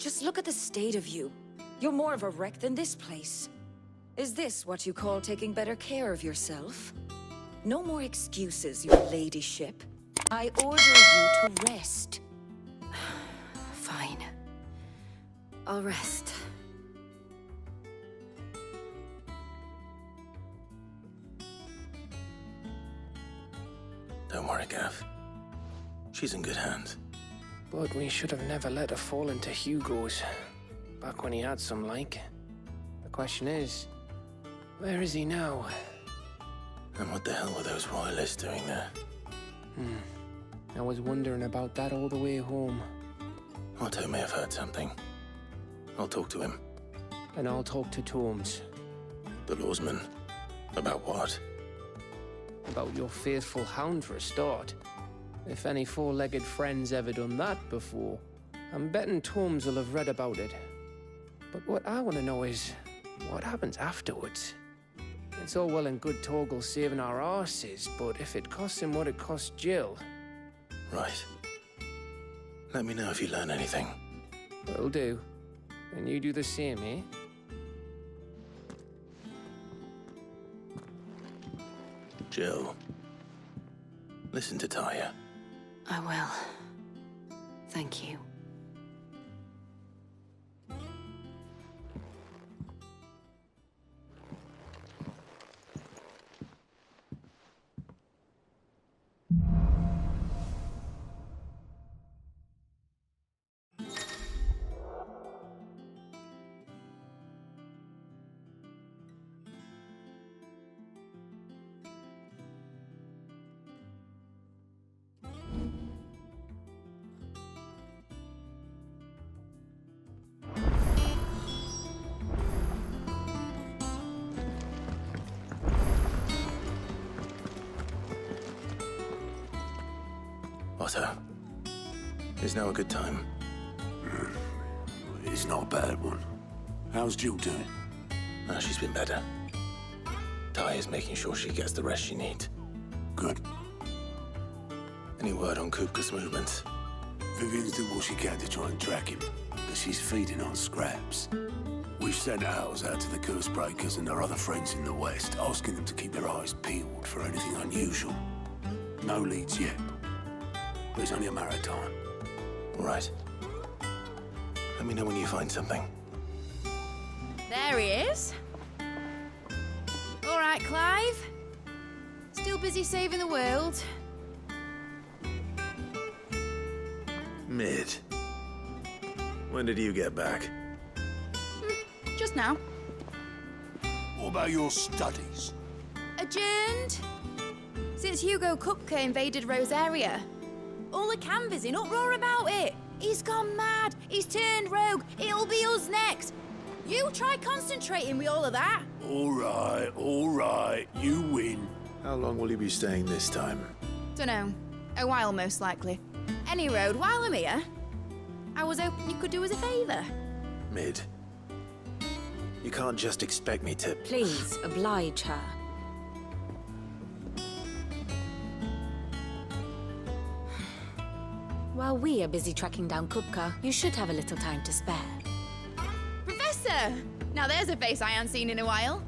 Just look at the state of you. You're more of a wreck than this place. Is this what you call taking better care of yourself? No more excuses, your ladyship. I order you to rest. Fine. I'll rest. Don't worry, Gav. She's in good hands. But we should have never let her fall into Hugo's. Back when he had some like. The question is, where is he now? And what the hell were those royalists doing there? I was wondering about that all the way home. Otto may have heard something. I'll talk to him. And I'll talk to Tomes. The lawsman. About what? About your faithful hound for a start. If any four-legged friend's ever done that before, I'm betting Tomes will have read about it. But what I want to know is, what happens afterwards? It's all well and good Torgal saving our arses, but if it costs him what it cost Jill... Right. Let me know if you learn anything. Will do. And you do the same, eh? Jill. Listen to Taya. I will. Thank you. Otto. Is now a good time? It's not a bad one. How's Jill doing? No, she's been better. Taya's making sure she gets the rest she needs. Good. Any word on Kupka's movements? Vivian's doing what she can to try and track him, but she's feeding on scraps. We've sent ours out to the Cursebreakers and their other friends in the West, asking them to keep their eyes peeled for anything unusual. No leads yet. But it's only a matter of time. All right. Let me know when you find something. There he is. All right, Clive. Still busy saving the world. Mid. When did you get back? Just now. What about your studies? Adjourned. Since Hugo Kupka invaded Rosaria. All the canvass in uproar about it. He's gone mad. He's turned rogue. It'll be us next. You try concentrating with all of that. All right. You win. How long will you be staying this time? Dunno. A while, most likely. Any road, while I'm here, I was hoping you could do us a favour. Mid. You can't just expect me to... Please, oblige her. While we are busy tracking down Kupka, you should have a little time to spare. Professor! Now there's a face I haven't seen in a while.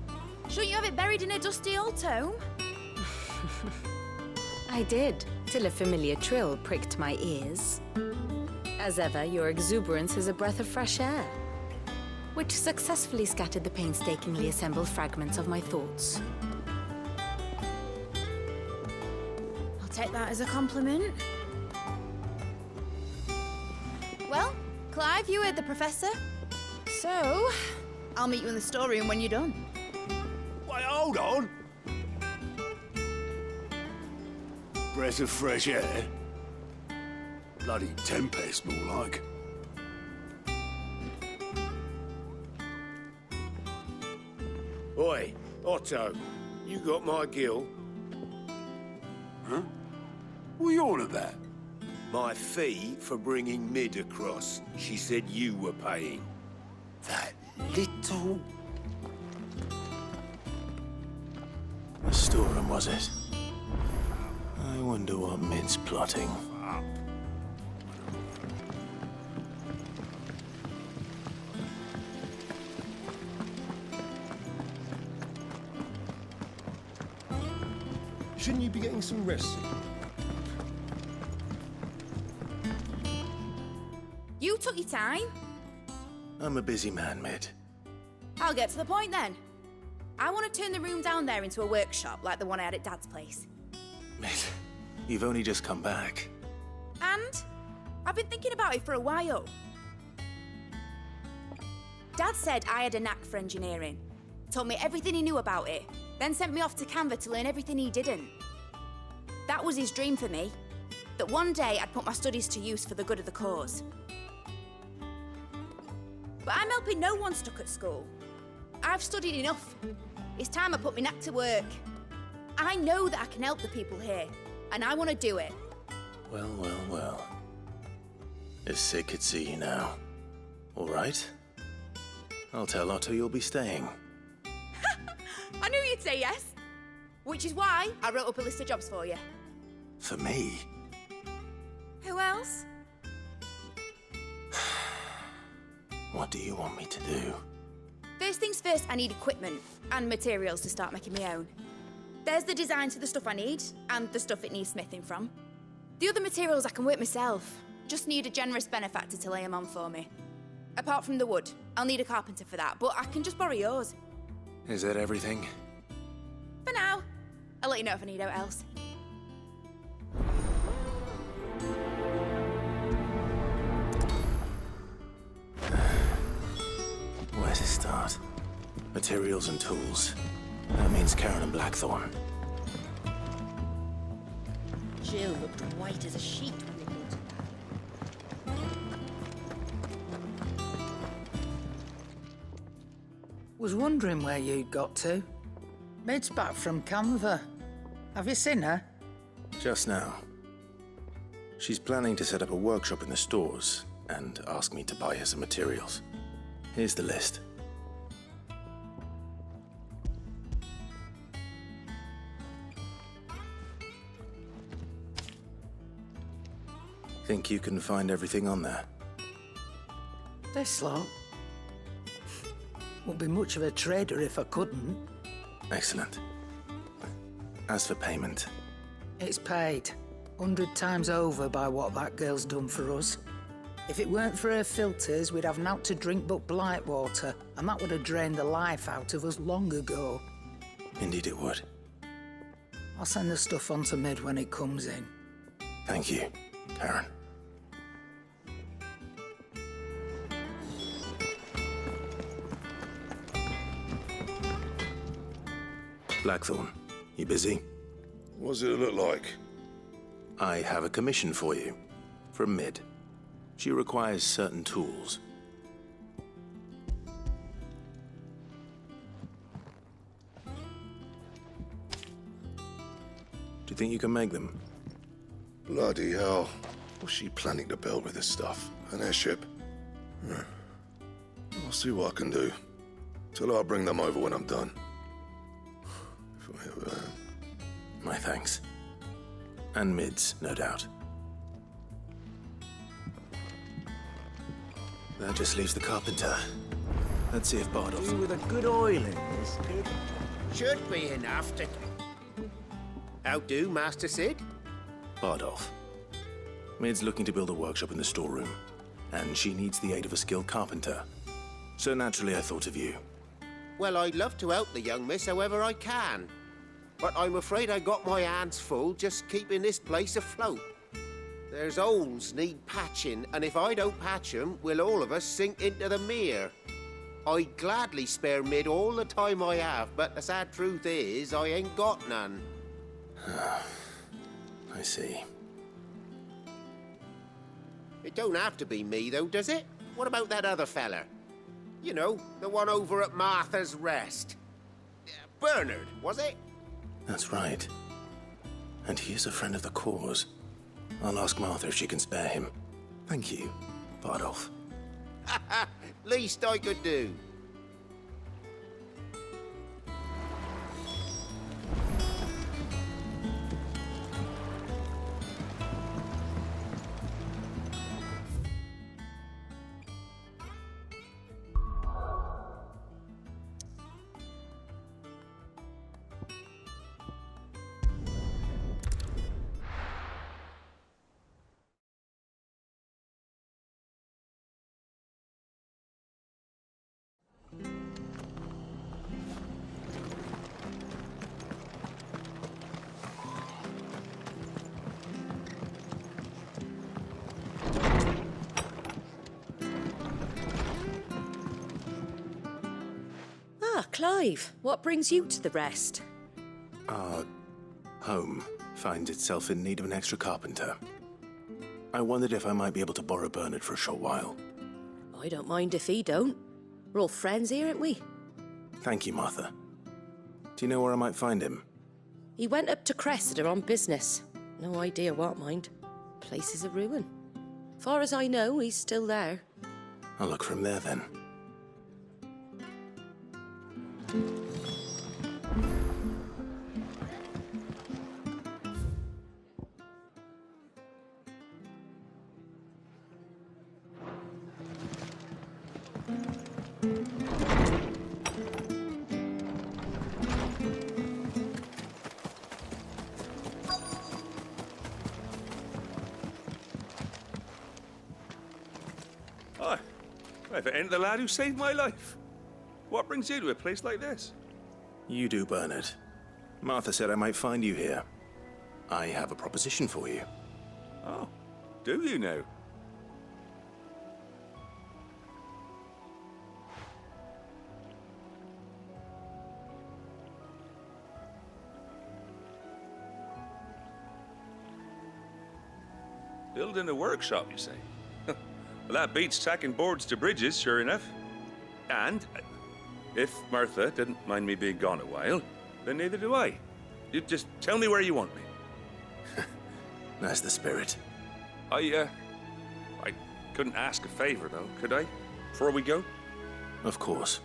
Shouldn't you have it buried in a dusty old tome? I did, till a familiar trill pricked my ears. As ever, your exuberance is a breath of fresh air, which successfully scattered the painstakingly assembled fragments of my thoughts. I'll take that as a compliment. Well, Clive, you heard the Professor. So, I'll meet you in the storeroom when you're done. Wait, hold on. Breath of fresh air. Bloody tempest, more like. Oi, Otto, you got my gill? Huh? What are you on about? My fee for bringing Mid across. She said you were paying. That little... The storeroom, was it? I wonder what Mid's plotting. Shouldn't you be getting some rest soon? You took your time. I'm a busy man, Mid. I'll get to the point then. I want to turn the room down there into a workshop like the one I had at Dad's place. Mid, you've only just come back. And I've been thinking about it for a while. Dad said I had a knack for engineering, told me everything he knew about it, then sent me off to Canva to learn everything he didn't. That was his dream for me, that one day I'd put my studies to use for the good of the cause. But I'm helping no one stuck at school. I've studied enough. It's time I put my knack to work. I know that I can help the people here, and I want to do it. Well, well, well. If Sid could see you now. All right. I'll tell Otto you'll be staying. I knew you'd say yes. Which is why I wrote up a list of jobs for you. For me? Who else? What do you want me to do? First things first, I need equipment and materials to start making my own. There's the designs for the stuff I need and the stuff it needs smithing from. The other materials I can work myself. Just need a generous benefactor to lay them on for me. Apart from the wood, I'll need a carpenter for that, but I can just borrow yours. Is that everything? For now. I'll let you know if I need out else. Where to start? Materials and tools. That means Karen and Blackthorn. Jill looked white as a sheet when they brought her back. Was wondering where you'd got to. Mid's back from Canva. Have you seen her? Just now. She's planning to set up a workshop in the stores and ask me to buy her some materials. Here's the list. Think you can find everything on there? This lot. Wouldn't be much of a trader if I couldn't. Excellent. As for payment? It's paid. 100 times over by what that girl's done for us. If it weren't for her filters, we'd have naught to drink but blight water, and that would have drained the life out of us long ago. Indeed it would. I'll send the stuff on to Mid when it comes in. Thank you, Karen. Blackthorn, you busy? What does it look like? I have a commission for you. From Mid. She requires certain tools. Do you think you can make them? Bloody hell. What's she planning to build with this stuff? An airship? I'll see what I can do. Tell her I'll bring them over when I'm done. If I ever... My thanks. And Mid's, no doubt. That just leaves the carpenter. Let's see if Bardolph's... With a good oil in this, kid. Should be enough to... How do, Master Sid? Bardolph. Mid's looking to build a workshop in the storeroom, and she needs the aid of a skilled carpenter. So naturally I thought of you. Well, I'd love to help the young miss however I can. But I'm afraid I got my hands full just keeping this place afloat. There's holes need patching, and if I don't patch them, we'll all of us sink into the mere. I'd gladly spare Mid all the time I have, but the sad truth is, I ain't got none. I see. It don't have to be me, though, does it? What about that other fella? You know, the one over at Martha's Rest. Bernard, was it? That's right. And he is a friend of the cause. I'll ask Martha if she can spare him. Thank you, Bardolph. Least I could do. Ah, Clive, what brings you to the rest? Our home finds itself in need of an extra carpenter. I wondered if I might be able to borrow Bernard for a short while. I don't mind if he don't. We're all friends here, aren't we? Thank you, Martha. Do you know where I might find him? He went up to Cressida on business. No idea what, mind. Place is a ruin. Far as I know, he's still there. I'll look for him there then. Hi. If it ain't the lad who saved my life. What brings you to a place like this? You do, Bernard. Martha said I might find you here. I have a proposition for you. Oh, do you now? Building a workshop, you say? Well, that beats tacking boards to bridges, sure enough. And if Martha didn't mind me being gone a while, then neither do I. You just tell me where you want me. That's the spirit. I couldn't ask a favor, though, could I? Before we go? Of course.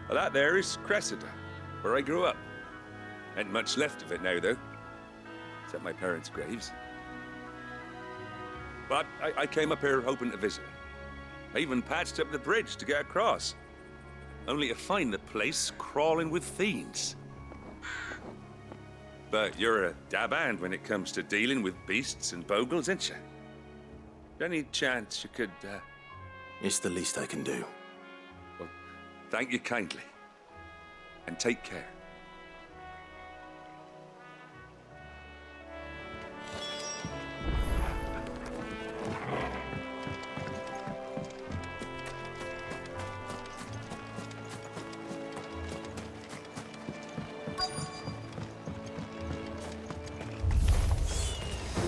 Well, that there is Cressida, where I grew up. Ain't much left of it now, though. Except my parents' graves. But I came up here hoping to visit. I even patched up the bridge to get across. Only to find the place crawling with fiends. But you're a dab hand when it comes to dealing with beasts and bogles, ain't you? Any chance you could, It's the least I can do. Well, thank you kindly. And take care.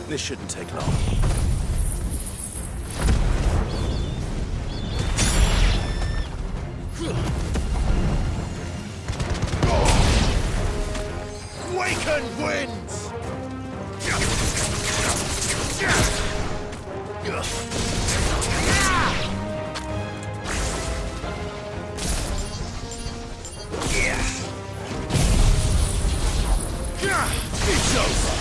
This shouldn't take long. Waken winds! It's over!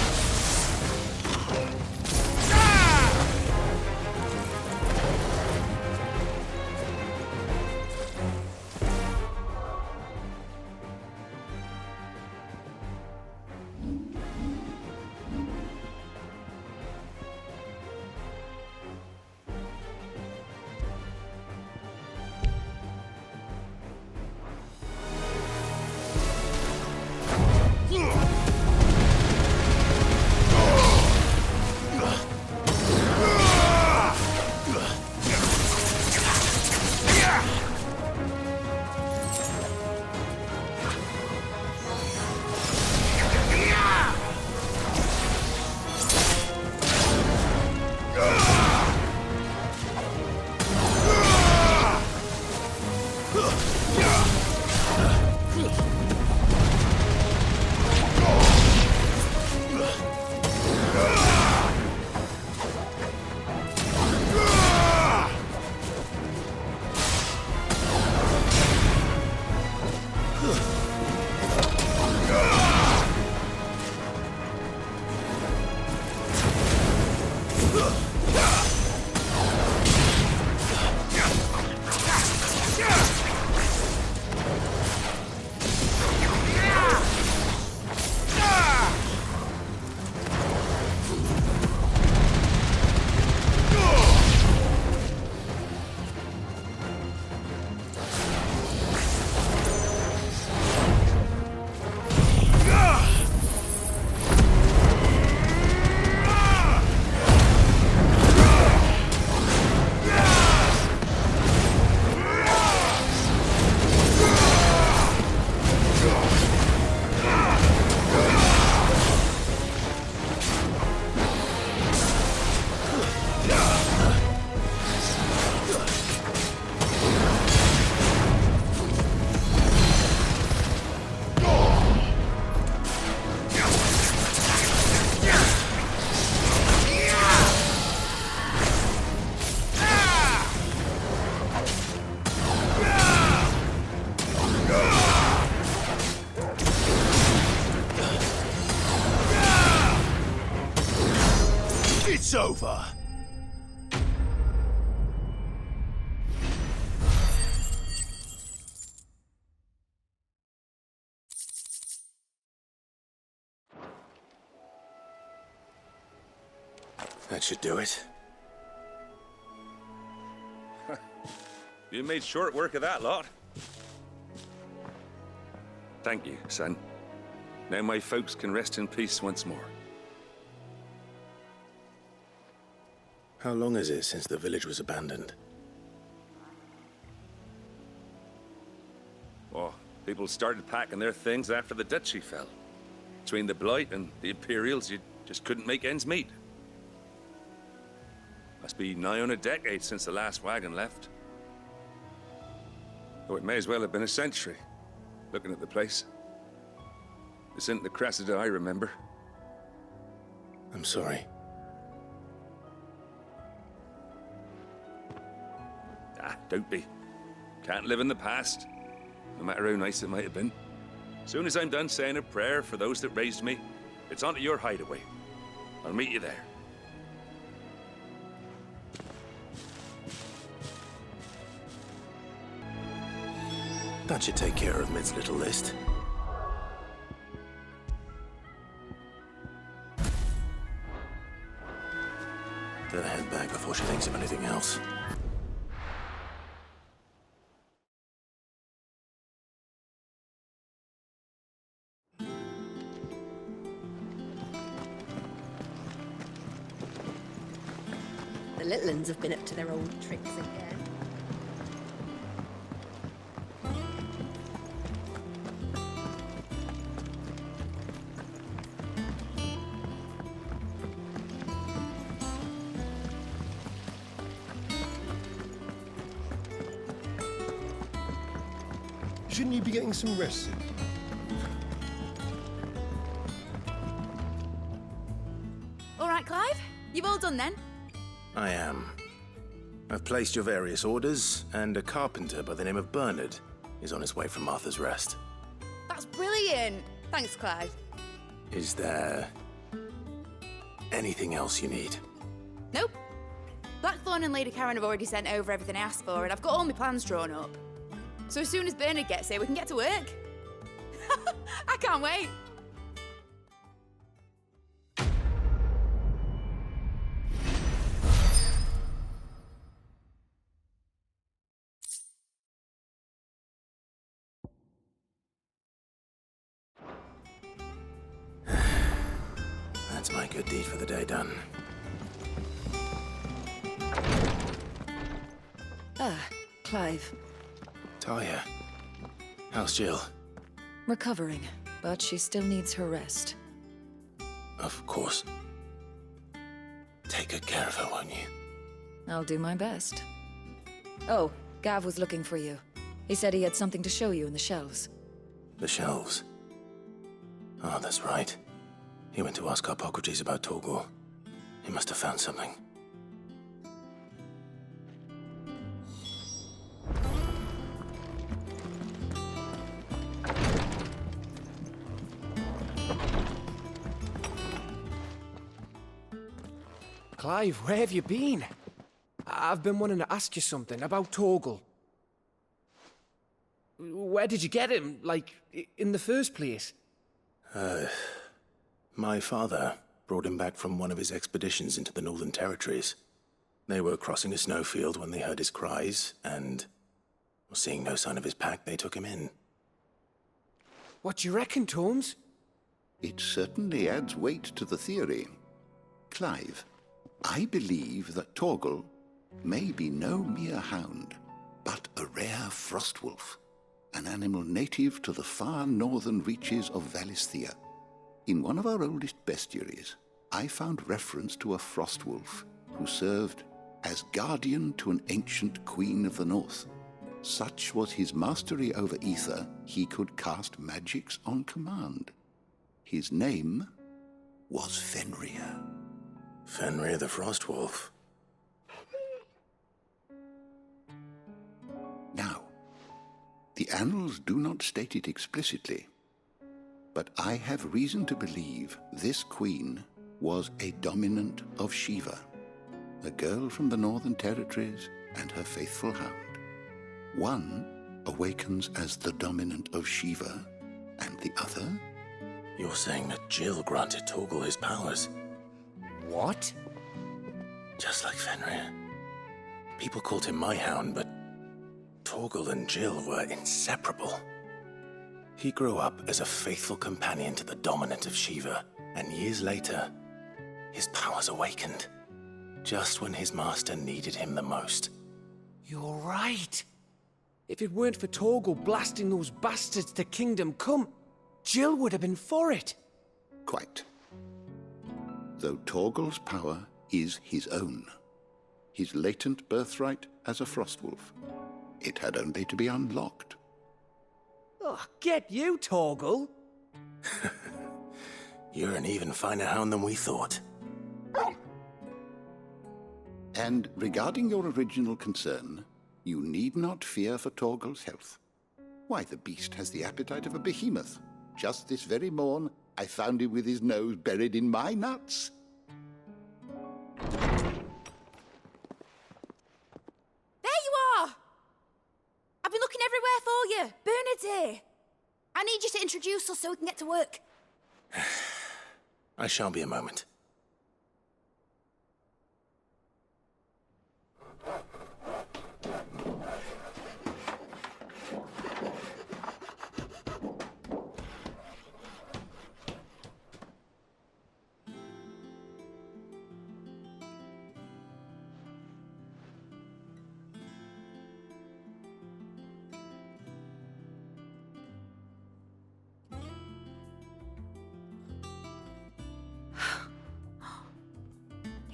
over. That should do it. You made short work of that lot. Thank you, son. Now my folks can rest in peace once more. How long is it since the village was abandoned? Oh, people started packing their things after the duchy fell. Between the Blight and the Imperials, you just couldn't make ends meet. Must be nigh on a decade since the last wagon left. Oh, it may as well have been a century, looking at the place. This isn't the Cressida I remember. I'm sorry. Ah, don't be. Can't live in the past, no matter how nice it might have been. Soon as I'm done saying a prayer for those that raised me, it's on to your hideaway. I'll meet you there. That should take care of Mid's little list. Better head back before she thinks of anything else. The little uns have been up to their old tricks again. Shouldn't you be getting some rest soon? All right, Clive? You've all done then? I am. I've placed your various orders, and a carpenter by the name of Bernard is on his way from Martha's Rest. That's brilliant. Thanks, Clive. Is there anything else you need? Nope. Blackthorn and Lady Karen have already sent over everything I asked for, and I've got all my plans drawn up. So as soon as Bernard gets here, we can get to work. I can't wait. That's my good deed for the day done. Ah, Clive. Talia, how's Jill? Recovering, but she still needs her rest. Of course. Take good care of her, won't you? I'll do my best. Oh, Gav was looking for you. He said he had something to show you in the shelves. The shelves? Oh, that's right. He went to ask Harpocrates about Torgor. He must have found something. Clive, where have you been? I've been wanting to ask you something about Torgal. Where did you get him, like, in the first place? My father brought him back from one of his expeditions into the Northern Territories. They were crossing a snowfield when they heard his cries, and seeing no sign of his pack, they took him in. What do you reckon, Torms? It certainly adds weight to the theory. Clive, I believe that Torgal may be no mere hound, but a rare frostwolf, an animal native to the far northern reaches of Valisthea. In one of our oldest bestiaries, I found reference to a frostwolf who served as guardian to an ancient queen of the north. Such was his mastery over ether, he could cast magics on command. His name was Fenrir. Fenrir the Frostwolf. Now, the annals do not state it explicitly, but I have reason to believe this queen was a dominant of Shiva, a girl from the Northern Territories and her faithful hound. One awakens as the dominant of Shiva, and the other? You're saying that Jill granted Torgal his powers? What? Just like Fenrir. People called him my hound, but Torgal and Jill were inseparable. He grew up as a faithful companion to the dominant of Shiva, and years later, his powers awakened. Just when his master needed him the most. You're right. If it weren't for Torgal blasting those bastards to Kingdom Come, Jill would have been for it. Quite. Though Torgal's power is his own. His latent birthright as a Frostwolf. It had only to be unlocked. Oh, get you, Torgal! You're an even finer hound than we thought. And regarding your original concern, you need not fear for Torgal's health. Why, the beast has the appetite of a behemoth. Just this very morn, I found him with his nose buried in my nuts. There you are! I've been looking everywhere for you. Bernard's here. I need you to introduce us so we can get to work. I shan't be a moment.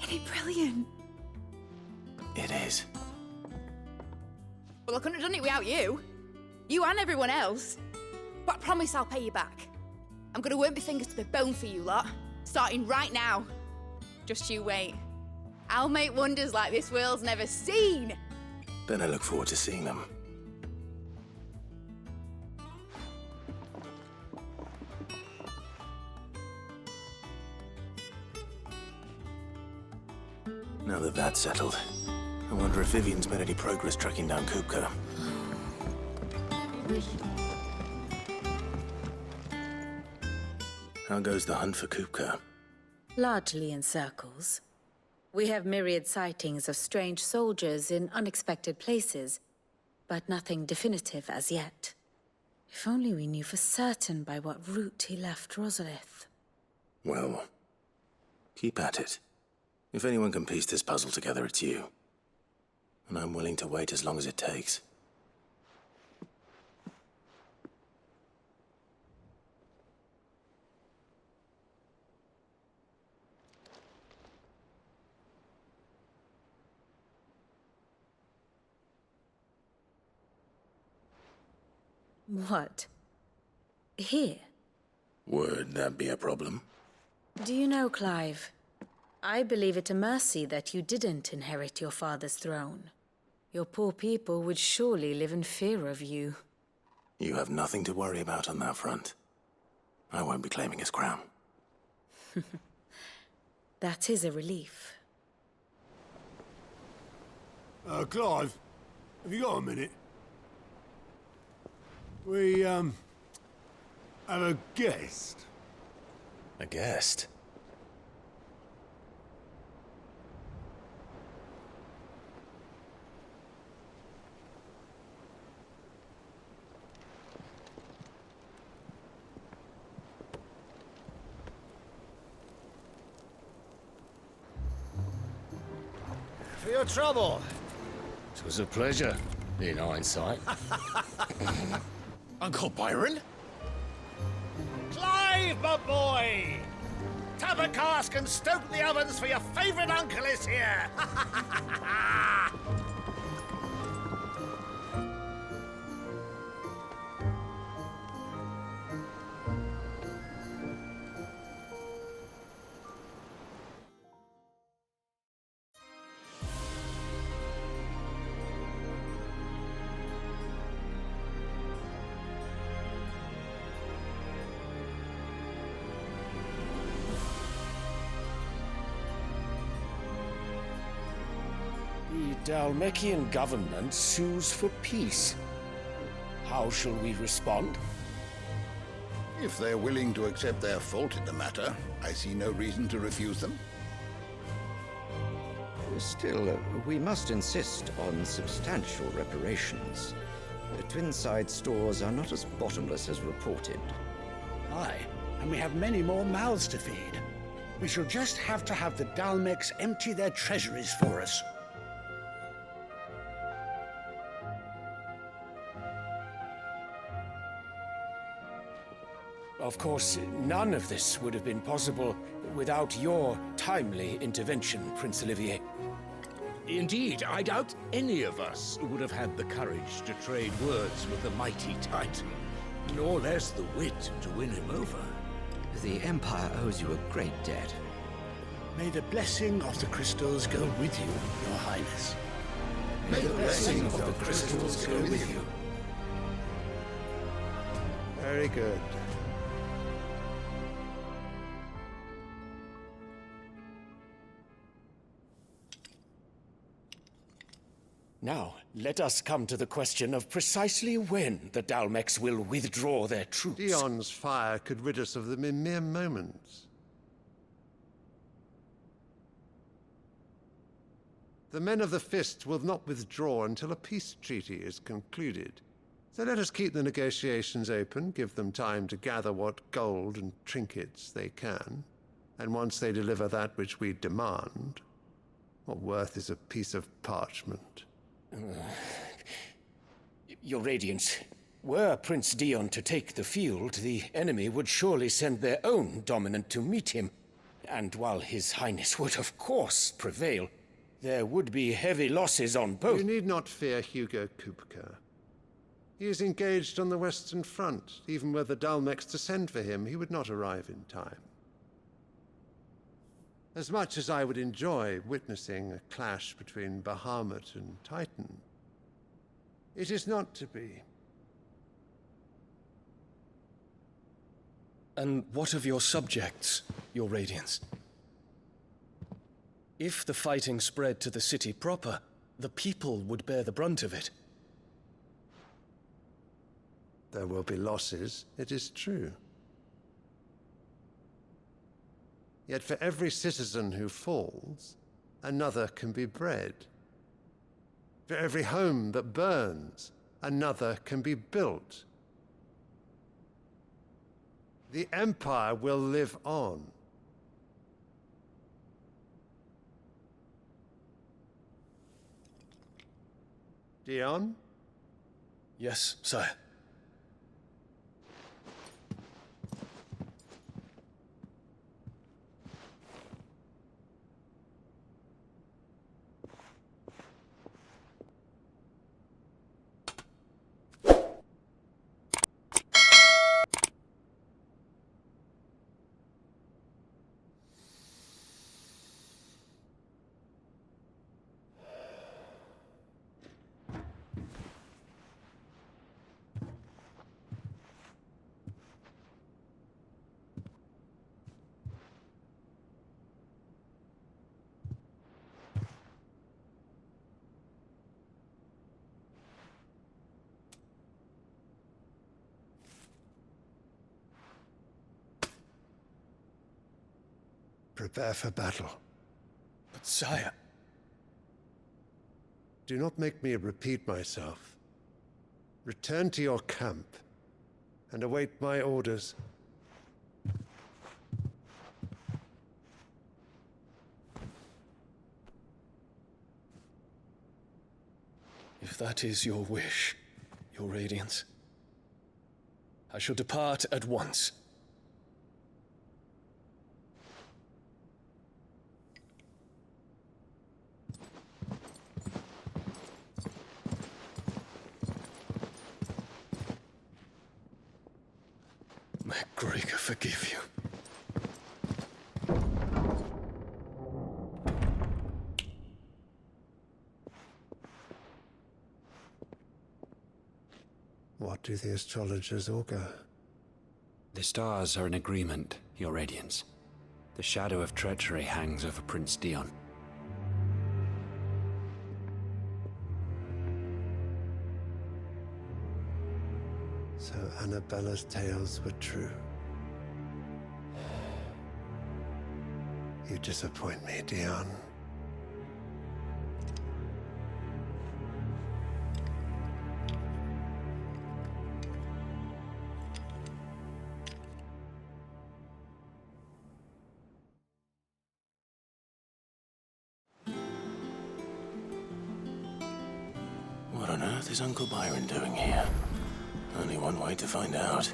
Isn't it brilliant? It is. Well, I couldn't have done it without you. You and everyone else. But I promise I'll pay you back. I'm gonna work my fingers to the bone for you lot. Starting right now. Just you wait. I'll make wonders like this world's never seen. Then I look forward to seeing them. Now that that's settled, I wonder if Vivian's made any progress tracking down Kupka. How goes the hunt for Kupka? Largely in circles. We have myriad sightings of strange soldiers in unexpected places, but nothing definitive as yet. If only we knew for certain by what route he left Rosalith. Well, keep at it. If anyone can piece this puzzle together, it's you. And I'm willing to wait as long as it takes. What? Here? Would that be a problem? Do you know, Clive? I believe it a mercy that you didn't inherit your father's throne. Your poor people would surely live in fear of you. You have nothing to worry about on that front. I won't be claiming his crown. That is a relief. Clive, have you got a minute? We, have a guest. A guest? For your trouble. It was a pleasure, in hindsight. Uncle Byron? Clive, my boy! Tap a cask and stoke the ovens for your favourite uncle is here! Dhalmekian government sues for peace. How shall we respond? If they're willing to accept their fault in the matter, I see no reason to refuse them. Still, we must insist on substantial reparations. The Twinside stores are not as bottomless as reported. Aye, and we have many more mouths to feed. We shall just have to have the Dalmecs empty their treasuries for us. Of course, none of this would have been possible without your timely intervention, Prince Olivier. Indeed, I doubt any of us would have had the courage to trade words with the mighty Titan, nor less the wit to win him over. The Empire owes you a great debt. May the blessing of the crystals go with you, Your Highness. May the blessing of the crystals go with you. Very good. Now, let us come to the question of precisely when the Dalmecs will withdraw their troops. Dion's fire could rid us of them in mere moments. The men of the Fist will not withdraw until a peace treaty is concluded. So let us keep the negotiations open, give them time to gather what gold and trinkets they can, and once they deliver that which we demand, what worth is a piece of parchment? Your Radiance, were Prince Dion to take the field, the enemy would surely send their own dominant to meet him. And while His Highness would of course prevail, there would be heavy losses on both. You need not fear Hugo Kupka. He is engaged on the Western Front. Even were the Dalmecs to send for him, he would not arrive in time. As much as I would enjoy witnessing a clash between Bahamut and Titan, it is not to be. And what of your subjects, Your Radiance? If the fighting spread to the city proper, the people would bear the brunt of it. There will be losses, it is true. Yet for every citizen who falls, another can be bred. For every home that burns, another can be built. The Empire will live on. Dion? Yes, sire. Prepare for battle. But sire... Do not make me repeat myself. Return to your camp and await my orders. If that is your wish, Your Radiance, I shall depart at once. May Gregor forgive you. What do the astrologers augur? The stars are in agreement, Your Radiance. The shadow of treachery hangs over Prince Dion. So Annabella's tales were true. You disappoint me, Dion. What on earth is Uncle Byron doing here? Only one way to find out.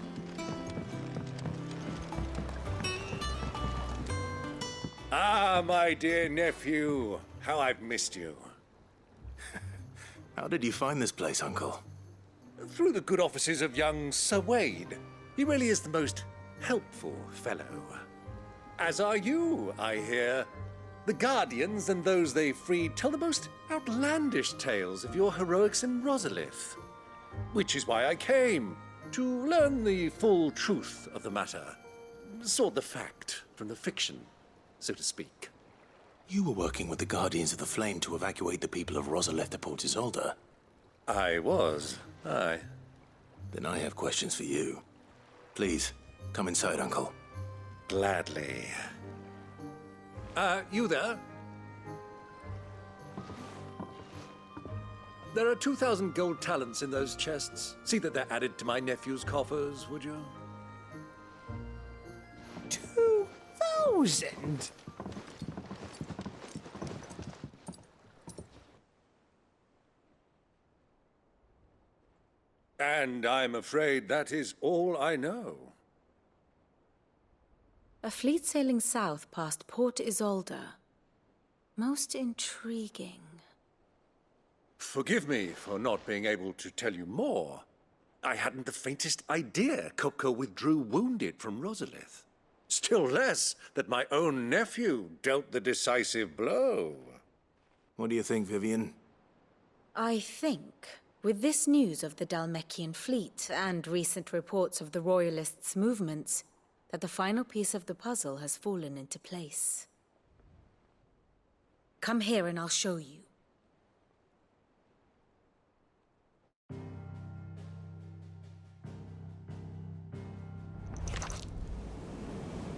Ah, my dear nephew. How I've missed you. How did you find this place, Uncle? Through the good offices of young Sir Wade. He really is the most helpful fellow. As are you, I hear. The Guardians and those they freed tell the most outlandish tales of your heroics in Rosalith. Which is why I came, to learn the full truth of the matter. Sort the fact from the fiction, so to speak. You were working with the Guardians of the Flame to evacuate the people of Rosalith to Port Isolde. I was, aye. Then I have questions for you. Please, come inside, Uncle. Gladly. You there? There are 2,000 gold talents in those chests. See that they're added to my nephew's coffers, would you? 2,000? And I'm afraid that is all I know. A fleet sailing south past Port Isolde. Most intriguing. Forgive me for not being able to tell you more. I hadn't the faintest idea Kupka withdrew wounded from Rosalith. Still less that my own nephew dealt the decisive blow. What do you think, Vivian? I think, with this news of the Dhalmekian fleet and recent reports of the Royalists' movements, that the final piece of the puzzle has fallen into place. Come here and I'll show you.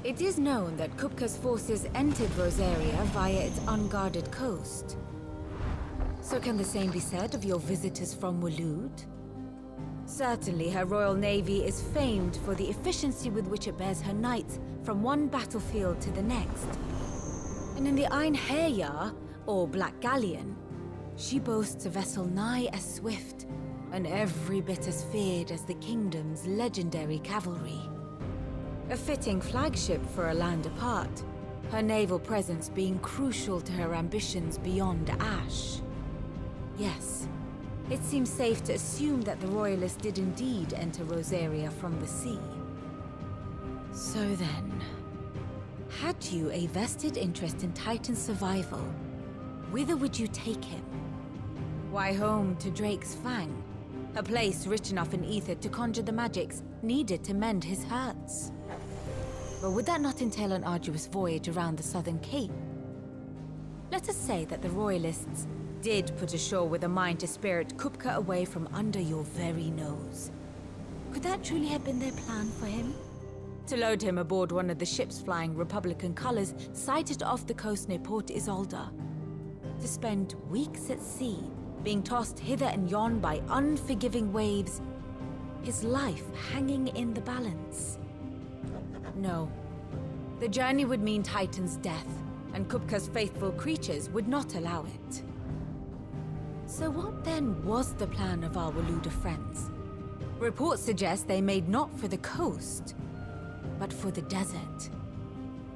It is known that Kupka's forces entered Rosaria via its unguarded coast. So can the same be said of your visitors from Waloed? Certainly, her Royal Navy is famed for the efficiency with which it bears her knights from one battlefield to the next. And in the Einherjar, or Black Galleon, she boasts a vessel nigh as swift and every bit as feared as the kingdom's legendary cavalry. A fitting flagship for a land apart, her naval presence being crucial to her ambitions beyond Ash. Yes, it seems safe to assume that the Royalists did indeed enter Rosaria from the sea. So then, had you a vested interest in Titan's survival, whither would you take him? Why, home to Drake's Fang, a place rich enough in ether to conjure the magics needed to mend his hurts. But would that not entail an arduous voyage around the southern cape? Let us say that the Royalists did put ashore with a mind to spirit Kupka away from under your very nose. Could that truly have been their plan for him? To load him aboard one of the ships flying Republican colors sighted off the coast near Port Isolde. To spend weeks at sea, being tossed hither and yon by unforgiving waves, his life hanging in the balance. No. The journey would mean Titan's death, and Kupka's faithful creatures would not allow it. So what then was the plan of our Waluda friends? Reports suggest they made not for the coast, but for the desert.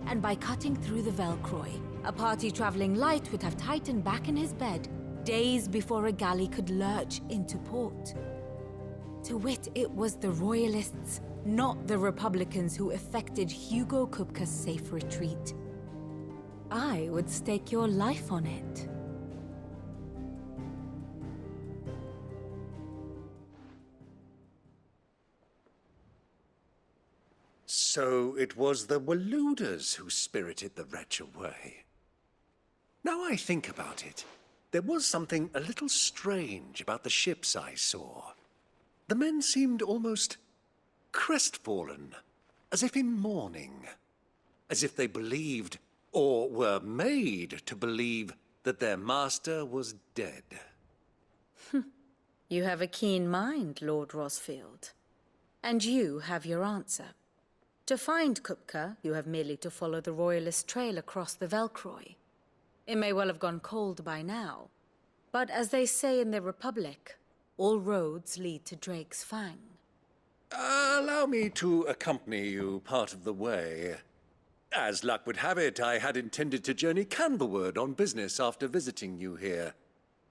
And by cutting through the Velcroy, a party traveling light would have Titan back in his bed days before a galley could lurch into port. To wit, it was the Royalists, not the Republicans, who effected Hugo Kupka's safe retreat. I would stake your life on it. So it was the Waludas who spirited the wretch away. Now I think about it, there was something a little strange about the ships I saw. The men seemed almost crestfallen, as if in mourning, as if they believed, or were made to believe, that their master was dead. You have a keen mind, Lord Rosfield. And you have your answer. To find Kupka, you have merely to follow the Royalist trail across the Velcroy. It may well have gone cold by now, but as they say in the Republic, all roads lead to Drake's Fang. Allow me to accompany you part of the way. As luck would have it, I had intended to journey Candleward on business after visiting you here.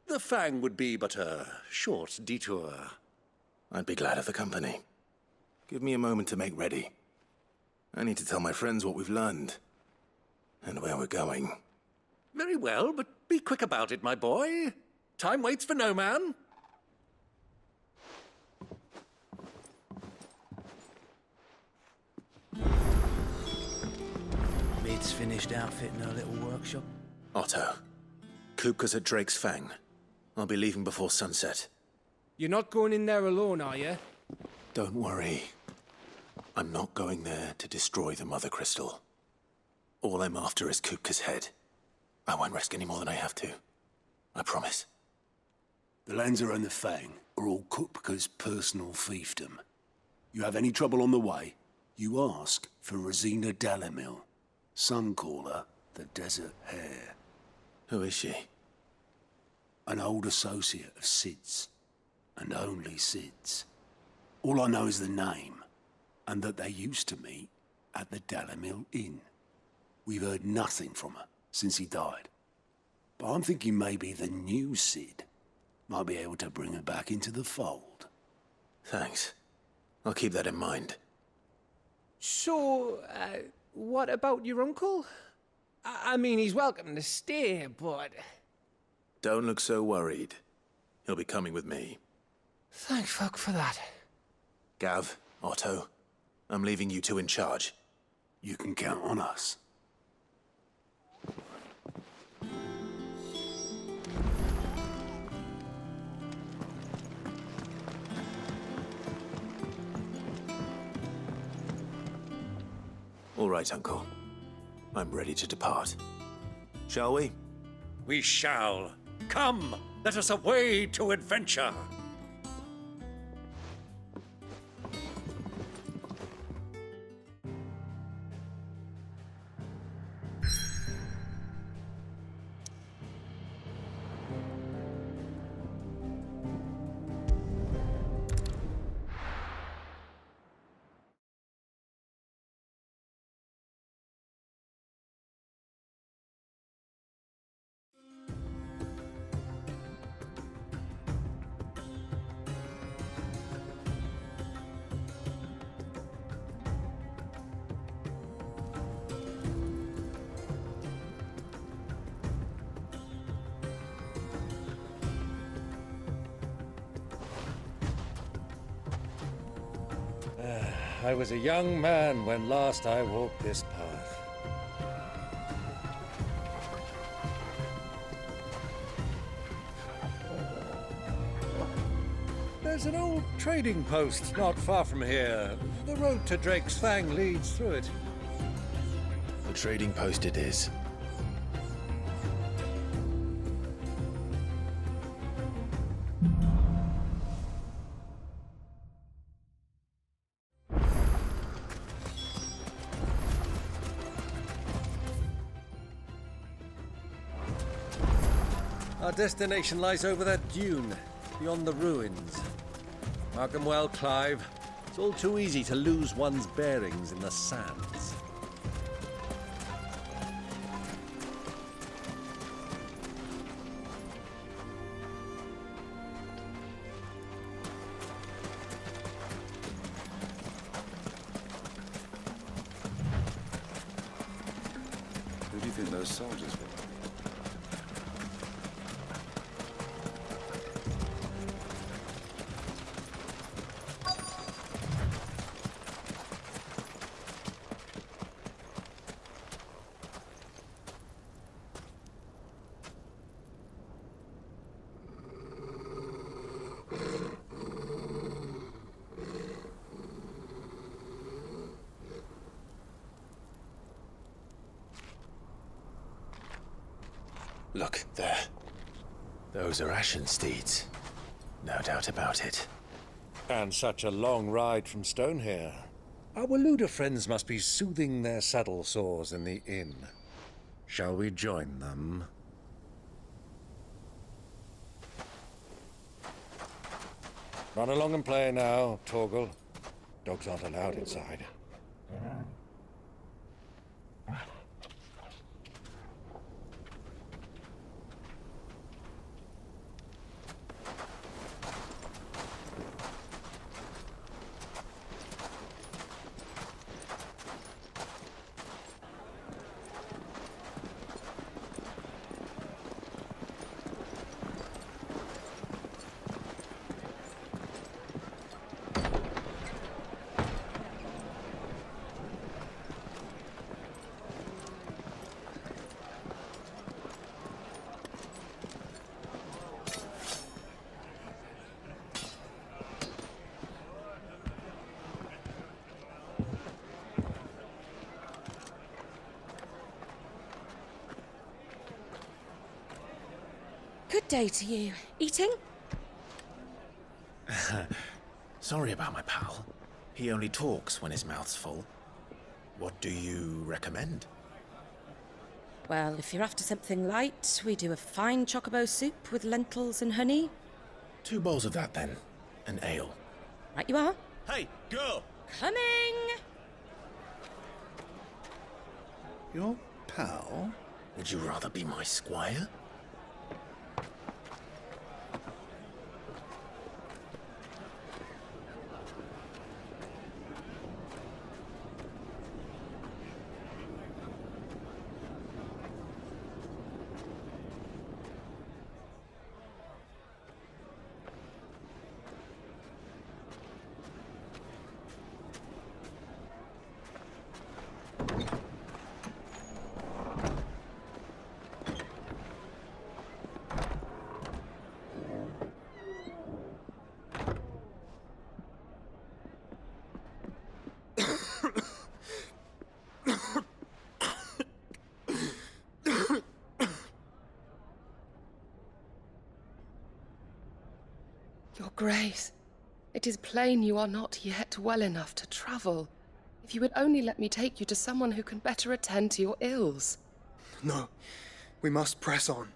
The Fang would be but a short detour. I'd be glad of the company. Give me a moment to make ready. I need to tell my friends what we've learned. And where we're going. Very well, but be quick about it, my boy. Time waits for no man. Mid's finished outfitting her little workshop. Otto, Kupka's at Drake's Fang. I'll be leaving before sunset. You're not going in there alone, are you? Don't worry. I'm not going there to destroy the Mother Crystal. All I'm after is Kupka's head. I won't risk any more than I have to. I promise. The lands around the Fang are all Kupka's personal fiefdom. You have any trouble on the way, you ask for Rosina Dalamil. Some call her the Desert Hare. Who is she? An old associate of Sid's, and only Sid's. All I know is the name, and that they used to meet at the Dalamil Inn. We've heard nothing from her since he died. But I'm thinking maybe the new Sid might be able to bring her back into the fold. Thanks. I'll keep that in mind. So, what about your uncle? I mean, he's welcome to stay, but... Don't look so worried. He'll be coming with me. Thank fuck for that. Gav, Otto, I'm leaving you two in charge. You can count on us. All right, Uncle. I'm ready to depart. Shall we? We shall. Come, let us away to adventure. I was a young man when last I walked this path. There's an old trading post not far from here. The road to Drake's Fang leads through it. The trading post it is. Our destination lies over that dune, beyond the ruins. Mark 'em well, Clive. It's all too easy to lose one's bearings in the sands. Who do you think those soldiers were? Look, there. Those are ashen steeds. No doubt about it. And such a long ride from Stone here. Our Luda friends must be soothing their saddle sores in the inn. Shall we join them? Run along and play now, Torgal. Dogs aren't allowed inside. Good day to you. Eating? Sorry about my pal. He only talks when his mouth's full. What do you recommend? Well, if you're after something light, we do a fine chocobo soup with lentils and honey. 2 bowls of that, then. An ale. Right you are. Hey, girl! Coming! Your pal? Would you rather be my squire? Your Grace, it is plain you are not yet well enough to travel. If you would only let me take you to someone who can better attend to your ills. No, we must press on.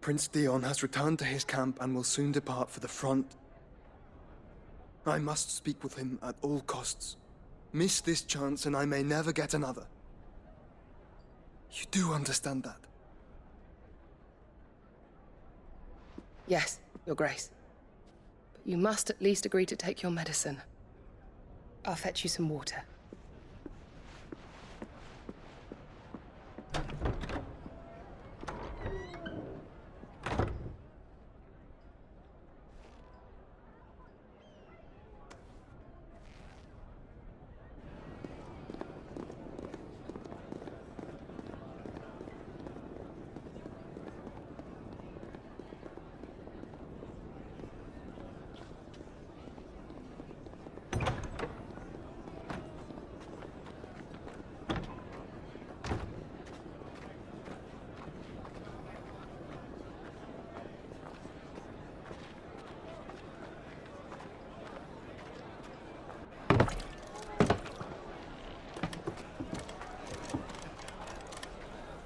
Prince Dion has returned to his camp and will soon depart for the front. I must speak with him at all costs. Miss this chance and I may never get another. You do understand that? Yes, Your Grace. But you must at least agree to take your medicine. I'll fetch you some water.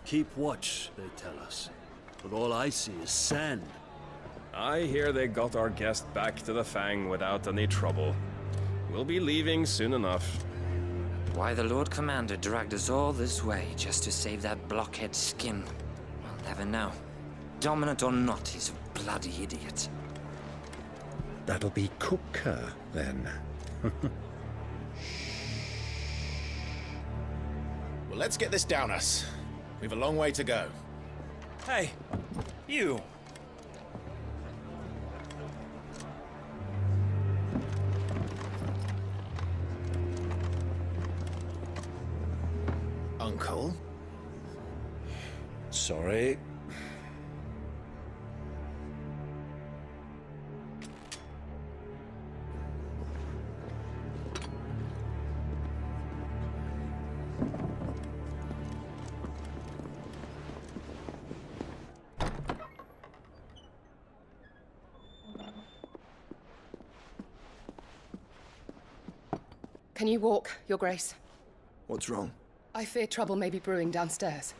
Keep watch, they tell us. But all I see is sand. I hear they got our guest back to the Fang without any trouble. We'll be leaving soon enough. Why the Lord Commander dragged us all this way just to save that blockhead's skin, we'll never know. Dominant or not, he's a bloody idiot. That'll be Cooker, then. Well, let's get this down us. We've a long way to go. Hey, you! Uncle? Sorry. Can you walk, Your Grace? What's wrong? I fear trouble may be brewing downstairs.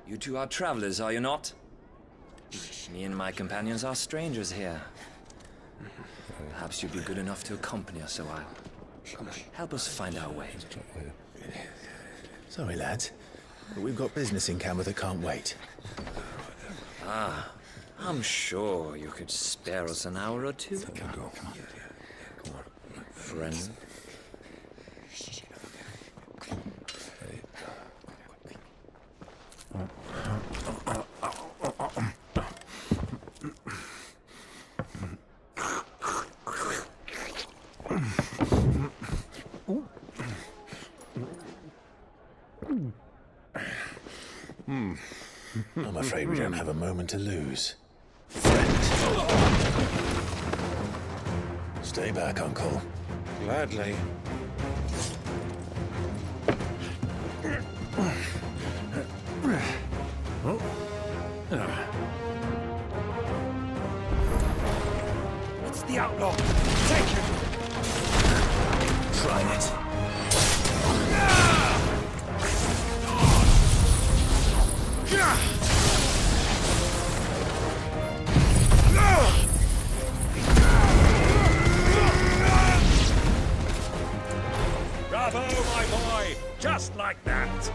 You two are travelers, are you not? Me and my companions are strangers here. Perhaps you'd be good enough to accompany us a while. Help us find our way. Sorry, lads, but we've got business in camera that can't wait. Ah, I'm sure you could spare us an hour or two. Come on. Friend. I'm afraid we don't have a moment to lose. Stay back, Uncle. Gladly. It's the outlaw! Take him! Try it. Bravo, my boy! Just like that!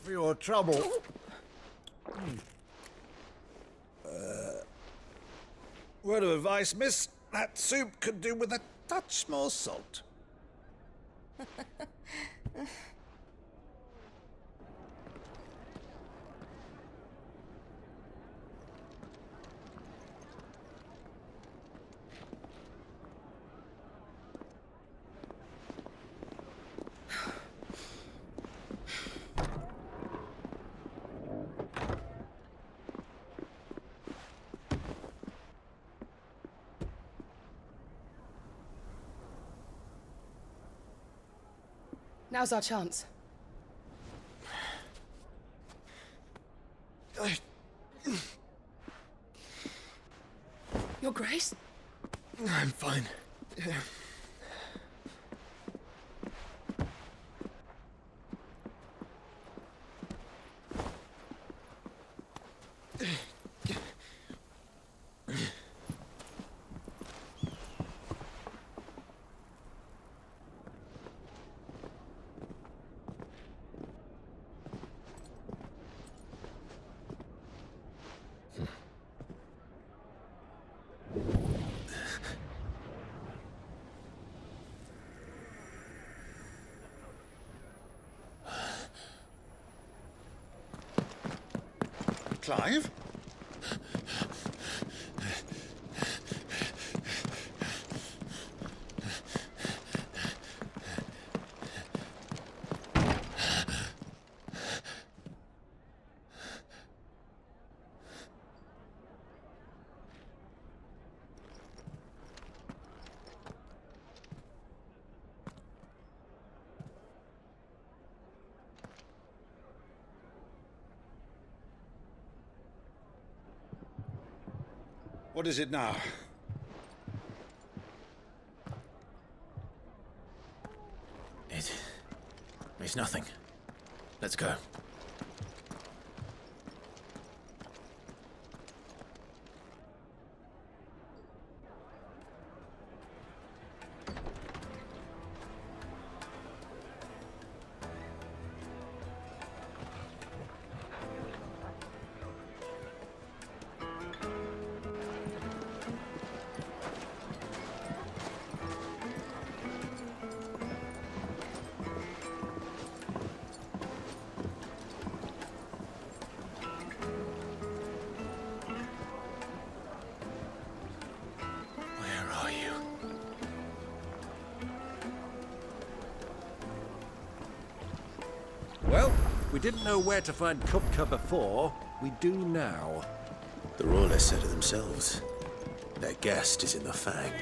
For your trouble. Word of advice, miss. That soup could do with a touch more salt. Now's our chance. Your Grace? I'm fine. Clive? What is it now? It's nothing. Let's go. We didn't know where to find Kupka before. We do now. The Royalists said it themselves. Their guest is in the Fang.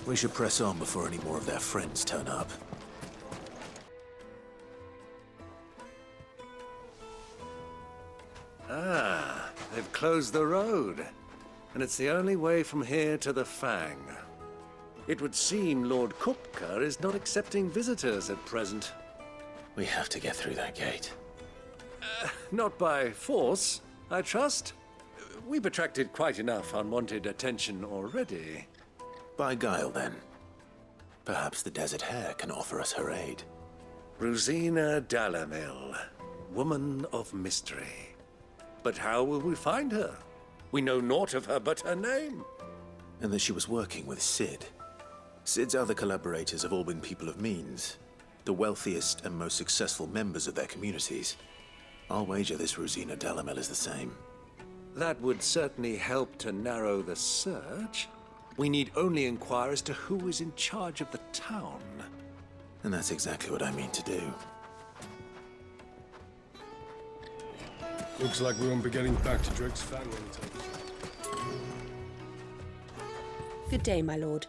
We should press on before any more of their friends turn up. Ah, they've closed the road. And it's the only way from here to the Fang. It would seem Lord Kupka is not accepting visitors at present. We have to get through that gate. Not by force, I trust. We've attracted quite enough unwanted attention already. By guile, then. Perhaps the Desert Hare can offer us her aid. Rosina Dalamil, woman of mystery. But how will we find her? We know naught of her but her name. And that she was working with Sid. Sid's other collaborators have all been people of means, the wealthiest and most successful members of their communities. I'll wager this Rosina Dalamil is the same. That would certainly help to narrow the search. We need only inquire as to who is in charge of the town. And that's exactly what I mean to do. Looks like we won't be getting back to Drake's Fang anytime. Good day, my lord.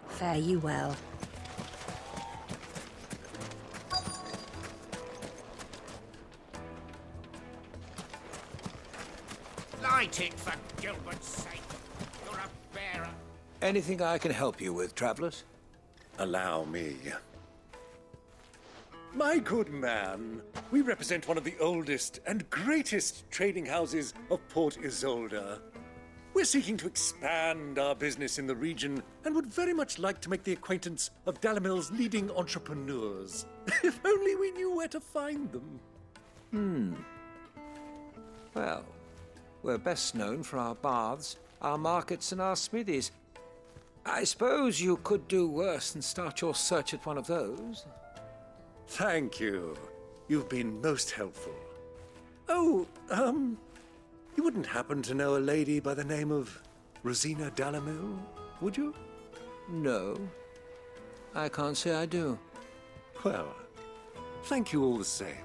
Fare you well. Light it, for Gilbert's sake. You're a bearer. Anything I can help you with, travelers? Allow me. My good man, we represent one of the oldest and greatest trading houses of Port Isolde. We're seeking to expand our business in the region and would very much like to make the acquaintance of Dalamil's leading entrepreneurs. If only we knew where to find them. Well, we're best known for our baths, our markets, and our smithies. I suppose you could do worse than start your search at one of those. Thank you. You've been most helpful. Oh, you wouldn't happen to know a lady by the name of Rosina Dalamil, would you? No, I can't say I do. Well, thank you all the same.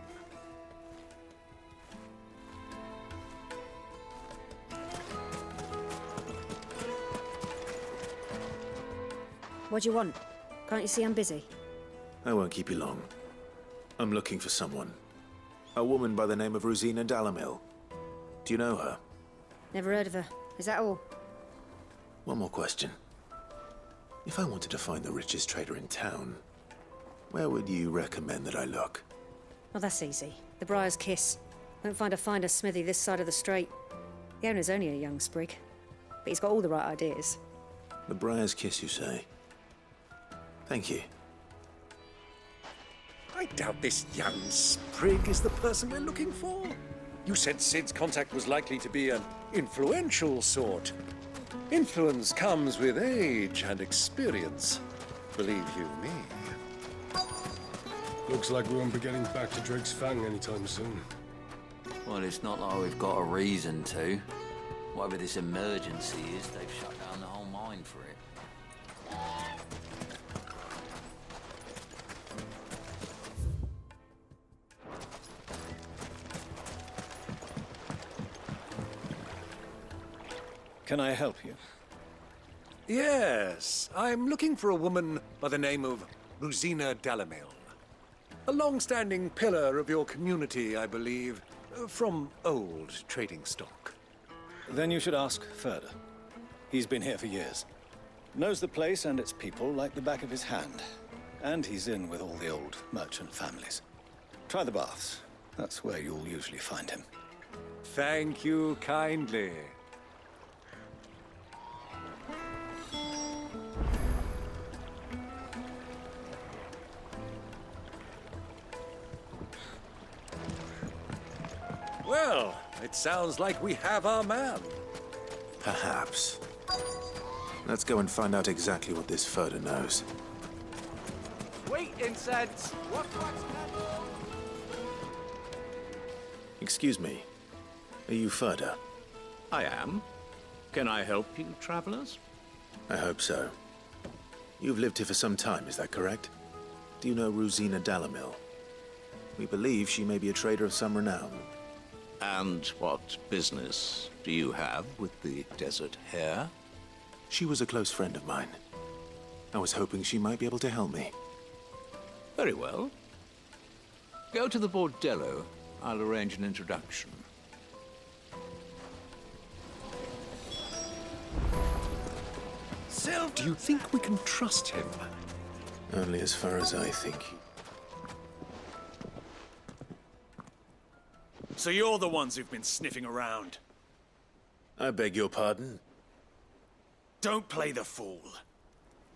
What do you want? Can't you see I'm busy? I won't keep you long. I'm looking for someone. A woman by the name of Rosina Dalamil. Do you know her? Never heard of her. Is that all? One more question. If I wanted to find the richest trader in town, where would you recommend that I look? Oh, that's easy. The Briar's Kiss. Won't find a finer smithy this side of the strait. The owner's only a young sprig, but he's got all the right ideas. The Briar's Kiss, you say? Thank you. I doubt this young sprig is the person we're looking for. You said Sid's contact was likely to be an influential sort. Influence comes with age and experience, believe you me. Looks like we won't be getting back to Drake's Fang anytime soon. Well, it's not like we've got a reason to. Whatever this emergency is, they've shut down the whole mine for it. Can I help you? Yes, I'm looking for a woman by the name of Rosina Dalamil. A long-standing pillar of your community, I believe, from old trading stock. Then you should ask Ferda. He's been here for years. Knows the place and its people like the back of his hand. And he's in with all the old merchant families. Try the baths. That's where you'll usually find him. Thank you kindly. Well, it sounds like we have our man. Perhaps. Let's go and find out exactly what this Ferda knows. Sweet incense! Excuse me. Are you Ferda? I am. Can I help you, travelers? I hope so. You've lived here for some time, is that correct? Do you know Rosina Dalamil? We believe she may be a trader of some renown. And what business do you have with the desert hare? She was a close friend of mine. I was hoping she might be able to help me. Very well. Go to the bordello. I'll arrange an introduction. Do you think we can trust him? Only as far as I think. So you're the ones who've been sniffing around? I beg your pardon? Don't play the fool.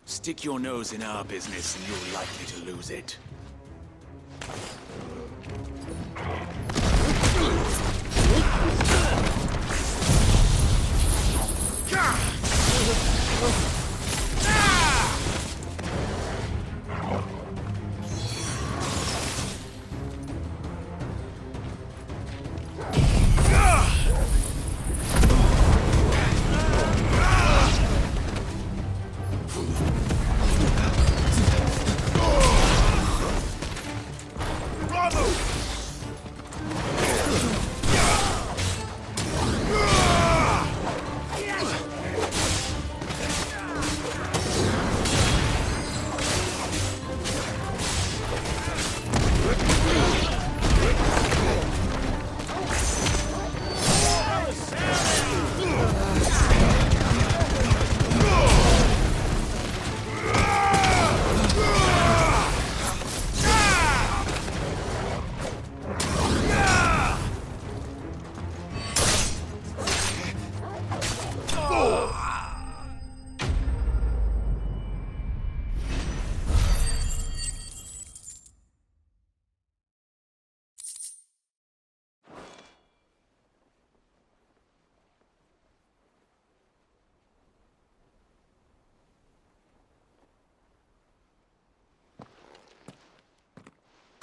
Stick your nose in our business and you're likely to lose it.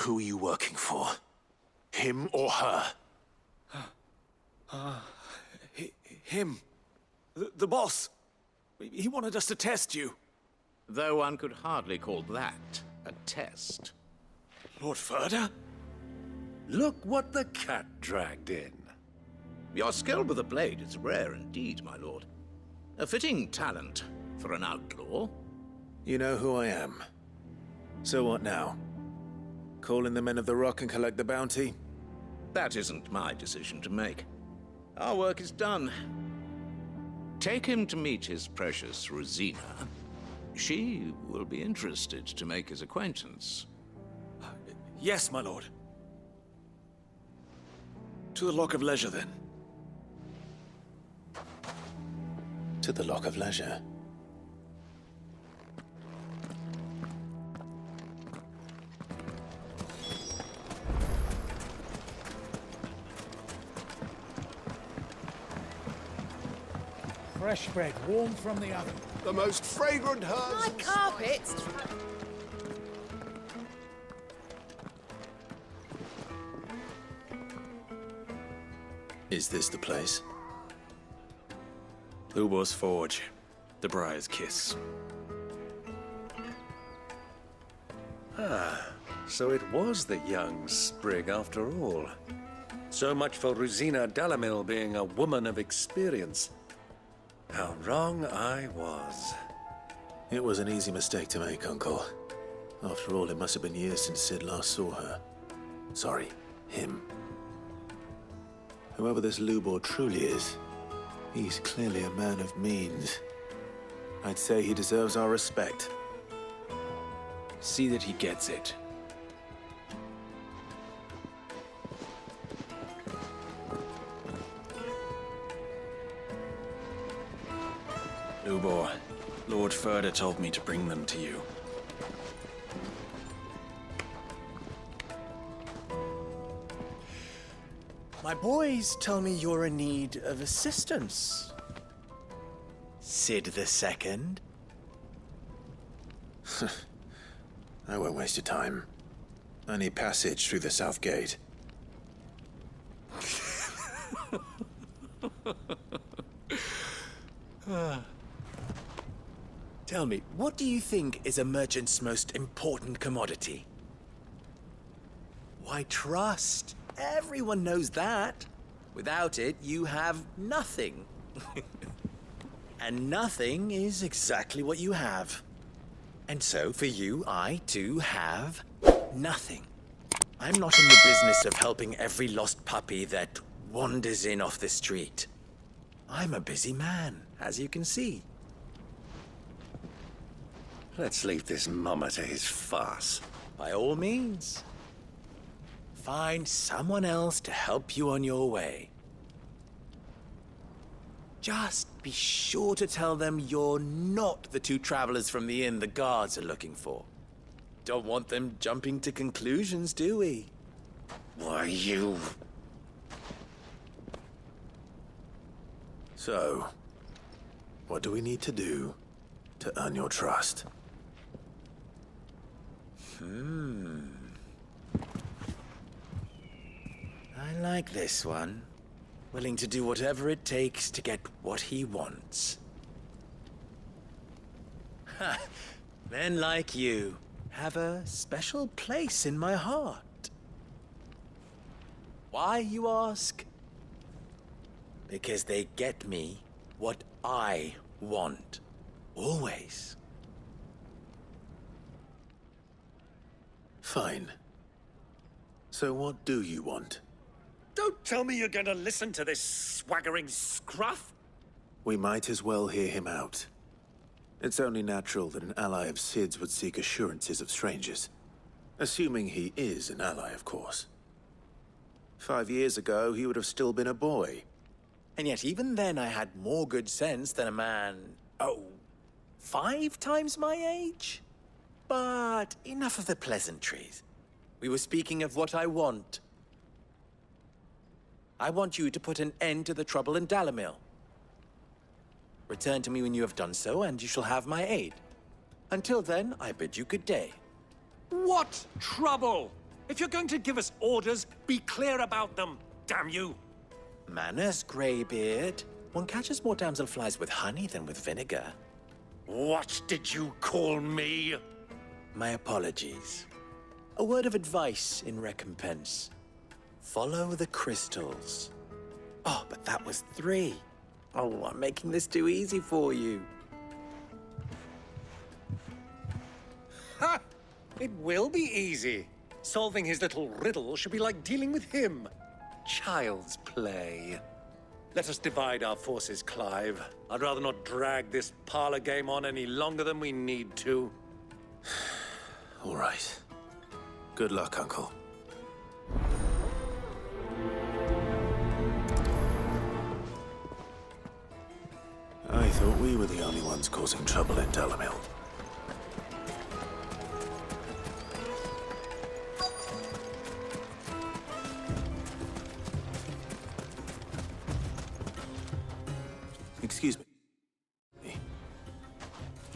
Who are you working for? Him or her? Him. The boss. He wanted us to test you. Though one could hardly call that a test. Lord Ferda? Look what the cat dragged in. Your skill with a blade is rare indeed, my lord. A fitting talent for an outlaw. You know who I am. So what now? Call in the Men of the Rock and collect the bounty? That isn't my decision to make. Our work is done. Take him to meet his precious Rosina. She will be interested to make his acquaintance. Yes, my lord. To the Lock of Leisure, then. To the Lock of Leisure. Fresh bread, warm from the oven. The most fragrant herbs. My carpets! Is this the place? Lubor's Forge. The Briar's Kiss. Ah, so it was the young sprig after all. So much for Rosina Dalamil being a woman of experience. How wrong I was. It was an easy mistake to make, Uncle. After all, it must have been years since Sid last saw her. Sorry, him. Whoever this Lubor truly is, he's clearly a man of means. I'd say he deserves our respect. See that he gets it. Lubor, Lord Ferda told me to bring them to you. My boys tell me you're in need of assistance. Sid the Second? I won't waste your time. I need passage through the south gate. Tell me, what do you think is a merchant's most important commodity? Why, trust. Everyone knows that. Without it, you have nothing. And nothing is exactly what you have. And so, for you, I, too, have nothing. I'm not in the business of helping every lost puppy that wanders in off the street. I'm a busy man, as you can see. Let's leave this mummer to his farce. By all means. Find someone else to help you on your way. Just be sure to tell them you're not the two travelers from the inn the guards are looking for. Don't want them jumping to conclusions, do we? Why, you... So, what do we need to do to earn your trust? I like this one. Willing to do whatever it takes to get what he wants. Ha! Men like you have a special place in my heart. Why, you ask? Because they get me what I want. Always. Fine. So what do you want? Don't tell me you're going to listen to this swaggering scruff! We might as well hear him out. It's only natural that an ally of Sid's would seek assurances of strangers. Assuming he is an ally, of course. 5 years ago, he would have still been a boy. And yet even then I had more good sense than a man, 5 times my age? But enough of the pleasantries. We were speaking of what I want. I want you to put an end to the trouble in Dalamil. Return to me when you have done so, and you shall have my aid. Until then, I bid you good day. What trouble? If you're going to give us orders, be clear about them, damn you! Manners, Greybeard. One catches more damselflies with honey than with vinegar. What did you call me? My apologies. A word of advice in recompense. Follow the crystals. Oh, but that was 3. Oh, I'm making this too easy for you. Ha! It will be easy. Solving his little riddle should be like dealing with him. Child's play. Let us divide our forces, Clive. I'd rather not drag this parlor game on any longer than we need to. All right. Good luck, Uncle. I thought we were the only ones causing trouble in Dalamil. Excuse me.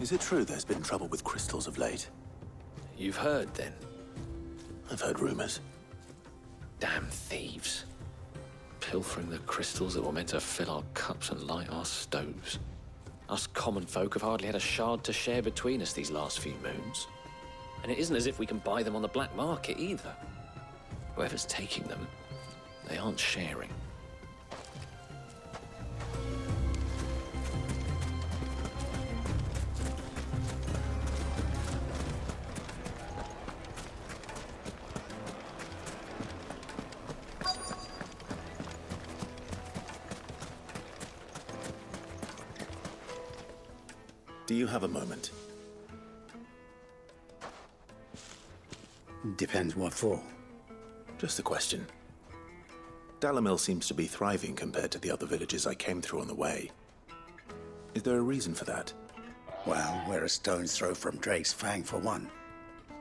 Is it true there's been trouble with crystals of late? You've heard, then? I've heard rumors. Damn thieves. Pilfering the crystals that were meant to fill our cups and light our stoves. Us common folk have hardly had a shard to share between us these last few moons. And it isn't as if we can buy them on the black market either. Whoever's taking them, they aren't sharing. Do you have a moment? Depends what for. Just a question. Dalamil seems to be thriving compared to the other villages I came through on the way. Is there a reason for that? Well, we're a stone's throw from Drake's Fang, for one.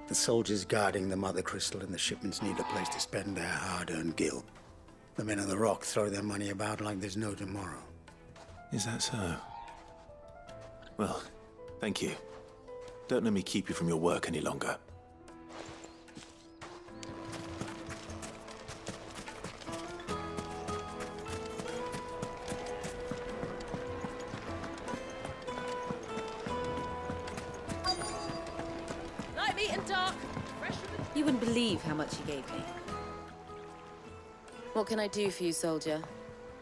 The soldiers guarding the Mother Crystal and the shipments need a place to spend their hard-earned gil. The men of the Rock throw their money about like there's no tomorrow. Is that so? Well, thank you. Don't let me keep you from your work any longer. You wouldn't believe how much he gave me. What can I do for you, soldier?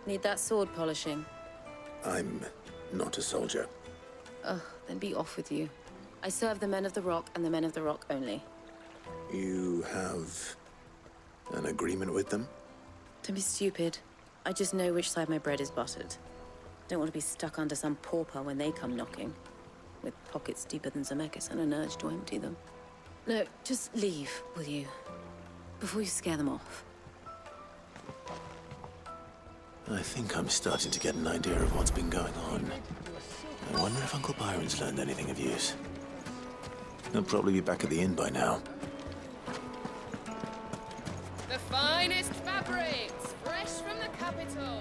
Need that sword polishing? I'm not a soldier. Ugh, then be off with you. I serve the men of the Rock and the men of the Rock only. You have an agreement with them? Don't be stupid. I just know which side my bread is buttered. Don't want to be stuck under some pauper when they come knocking. With pockets deeper than Zemeckis and an urge to empty them. No, just leave, will you? Before you scare them off. I think I'm starting to get an idea of what's been going on. I wonder if Uncle Byron's learned anything of use. He'll probably be back at the inn by now. The finest fabrics, fresh from the capital.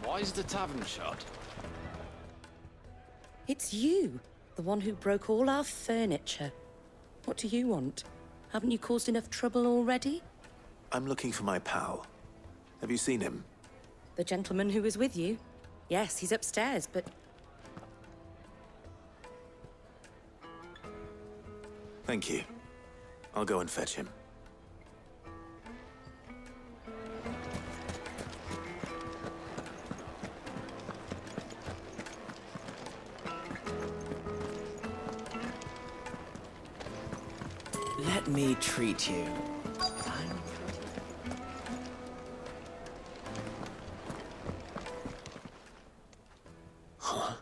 Why is the tavern shut? It's you, the one who broke all our furniture. What do you want? Haven't you caused enough trouble already? I'm looking for my pal. Have you seen him? The gentleman who was with you? Yes, he's upstairs, but... Thank you. I'll go and fetch him. Let me treat you. Huh?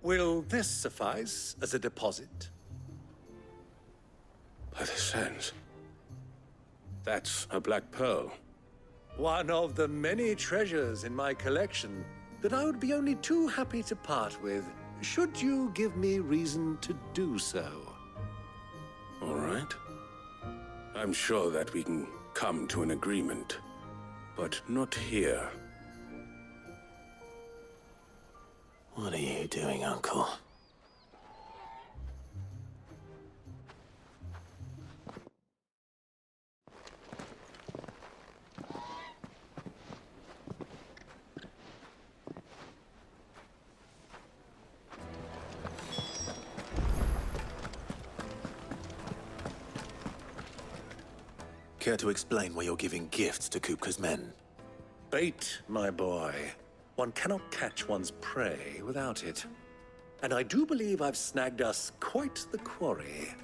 Will this suffice as a deposit? By the sands. That's a black pearl. One of the many treasures in my collection that I would be only too happy to part with, should you give me reason to do so. All right. I'm sure that we can come to an agreement, but not here. What are you doing, Uncle? Care to explain why you're giving gifts to Kupka's men? Bait, my boy. One cannot catch one's prey without it. And I do believe I've snagged us quite the quarry.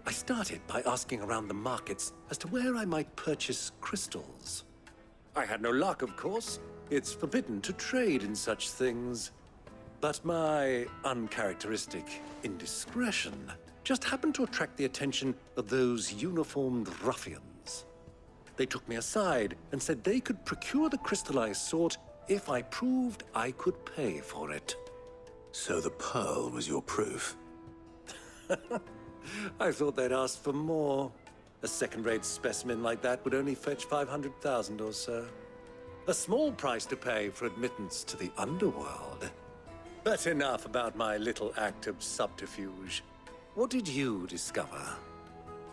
I started by asking around the markets as to where I might purchase crystals. I had no luck, of course. It's forbidden to trade in such things. But my uncharacteristic indiscretion just happened to attract the attention of those uniformed ruffians. They took me aside and said they could procure the crystal I sought if I proved I could pay for it. So the pearl was your proof? I thought they'd ask for more. A second-rate specimen like that would only fetch 500,000 or so. A small price to pay for admittance to the underworld. But enough about my little act of subterfuge. What did you discover?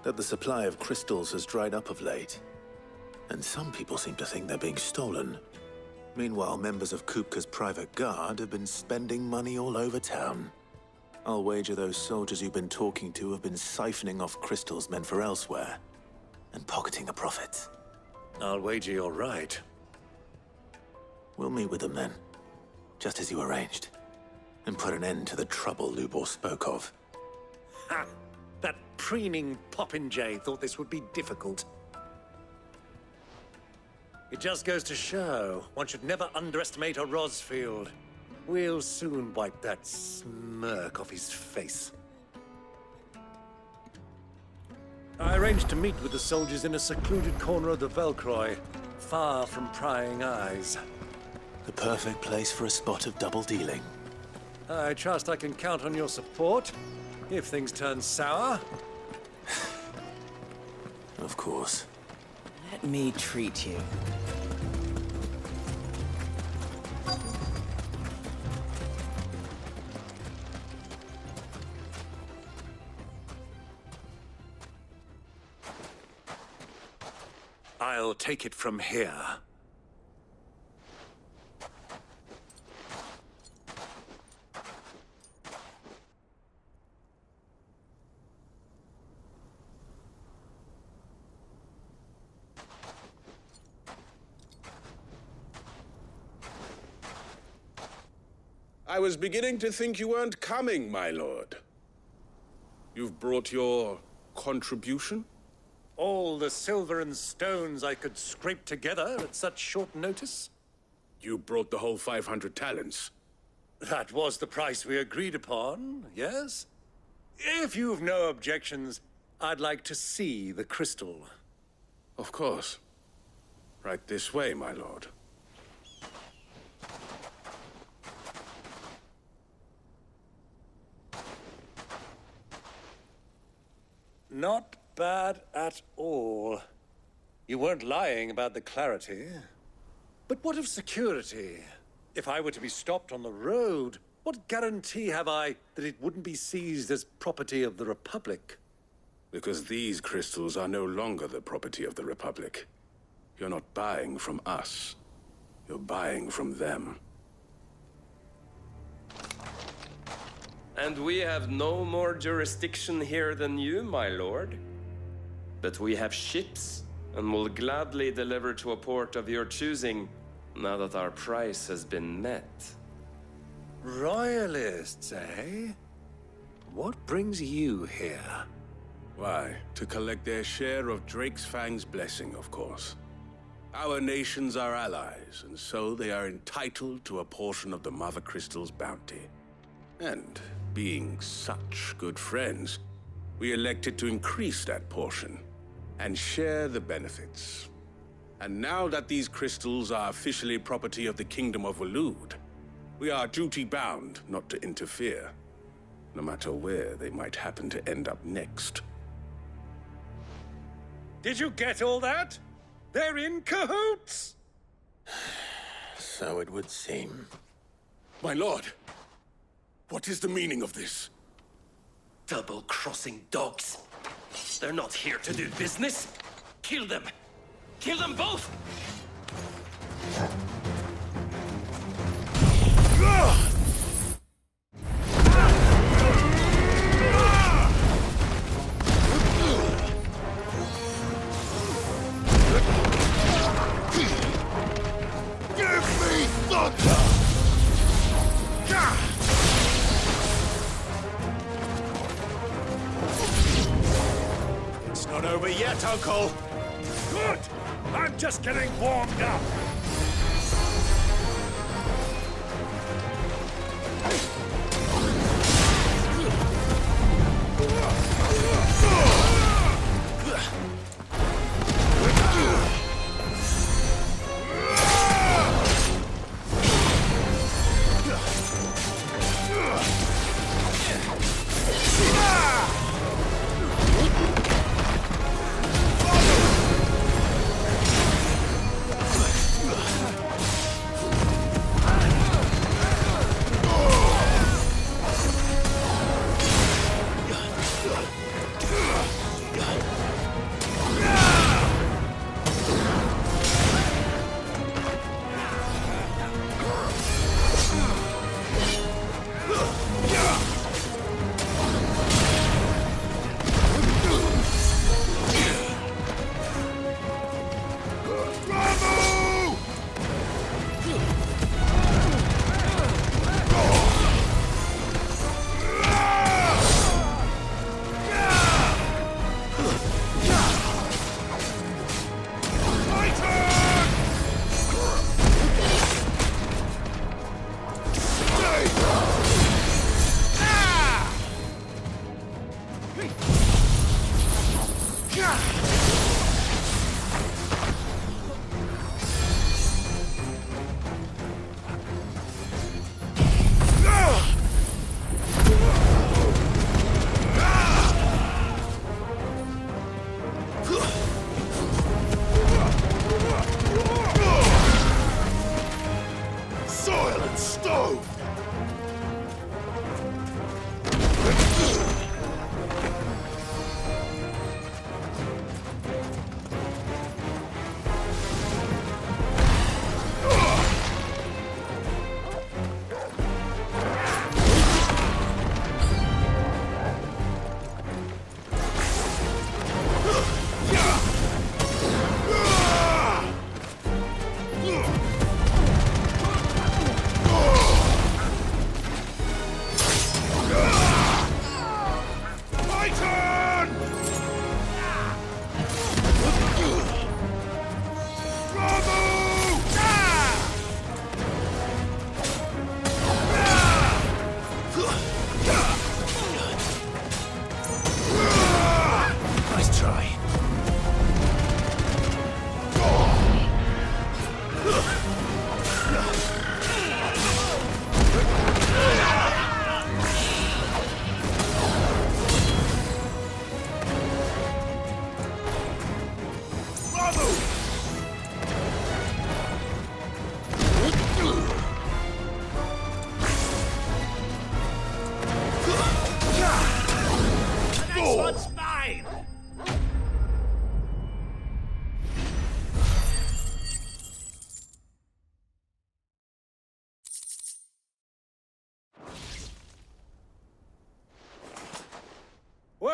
That the supply of crystals has dried up of late. And some people seem to think they're being stolen. Meanwhile, members of Kupka's private guard have been spending money all over town. I'll wager those soldiers you've been talking to have been siphoning off crystals meant for elsewhere, and pocketing the profits. I'll wager you're right. We'll meet with them then, just as you arranged, and put an end to the trouble Lubor spoke of. Ha! That preening popinjay thought this would be difficult. It just goes to show, one should never underestimate a Rosfield. We'll soon wipe that smirk off his face. I arranged to meet with the soldiers in a secluded corner of the Velcroy, far from prying eyes. The perfect place for a spot of double dealing. I trust I can count on your support, if things turn sour. Of course. Let me treat you. I'll take it from here. I was beginning to think you weren't coming, my lord. You've brought your contribution? All the silver and stones I could scrape together at such short notice? You brought the whole 500 talents. That was the price we agreed upon, yes? If you've no objections, I'd like to see the crystal. Of course. Right this way, my lord. Not bad at all. You weren't lying about the clarity. But what of security? If I were to be stopped on the road, what guarantee have I that it wouldn't be seized as property of the Republic? Because these crystals are no longer the property of the Republic. You're not buying from us. You're buying from them. And we have no more jurisdiction here than you, my lord. But we have ships, and will gladly deliver to a port of your choosing, now that our price has been met. Royalists, eh? What brings you here? Why, to collect their share of Drake's Fang's blessing, of course. Our nations are allies, and so they are entitled to a portion of the Mother Crystal's bounty. And being such good friends, we elected to increase that portion and share the benefits. And now that these crystals are officially property of the Kingdom of Waloed, we are duty-bound not to interfere, no matter where they might happen to end up next. Did you get all that? They're in cahoots! So it would seem. My lord, what is the meaning of this? Double-crossing dogs. They're not here to do business. Kill them. Kill them both! Give me thunder! It's not over yet, Uncle. Good! I'm just getting warmed up.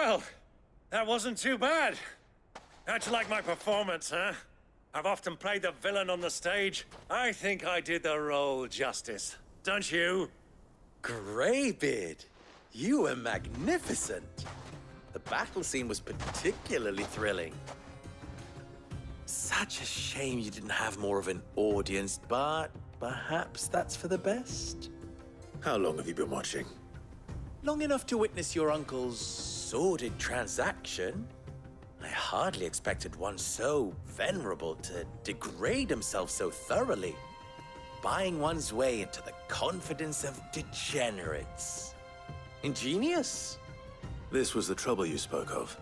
Well, that wasn't too bad. How'd you like my performance, huh? I've often played the villain on the stage. I think I did the role justice. Don't you? Greybeard, you were magnificent. The battle scene was particularly thrilling. Such a shame you didn't have more of an audience, but perhaps that's for the best. How long have you been watching? Long enough to witness your uncle's sordid transaction. I hardly expected one so venerable to degrade himself so thoroughly, buying one's way into the confidence of degenerates. Ingenious. This was the trouble you spoke of.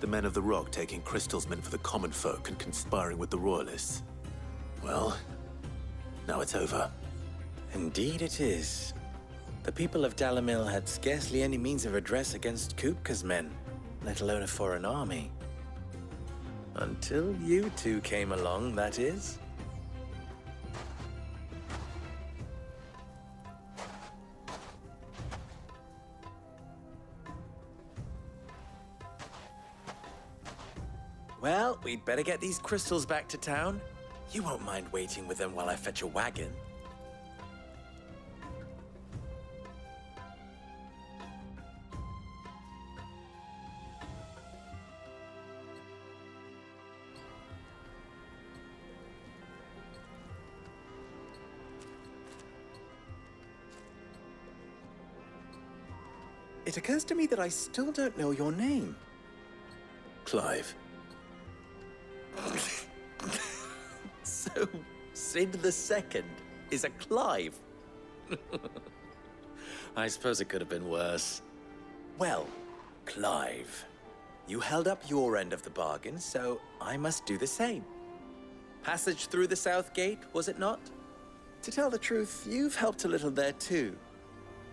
The men of the Rock taking crystals meant for the common folk and conspiring with the Royalists. Well, now it's over. Indeed it is. The people of Dalamil had scarcely any means of redress against Kupka's men, let alone a foreign army. Until you two came along, that is. Well, we'd better get these crystals back to town. You won't mind waiting with them while I fetch a wagon. It occurs to me that I still don't know your name. Clive. So, Sid the Second is a Clive. I suppose it could have been worse. Well, Clive, you held up your end of the bargain, so I must do the same. Passage through the South Gate, was it not? To tell the truth, you've helped a little there too.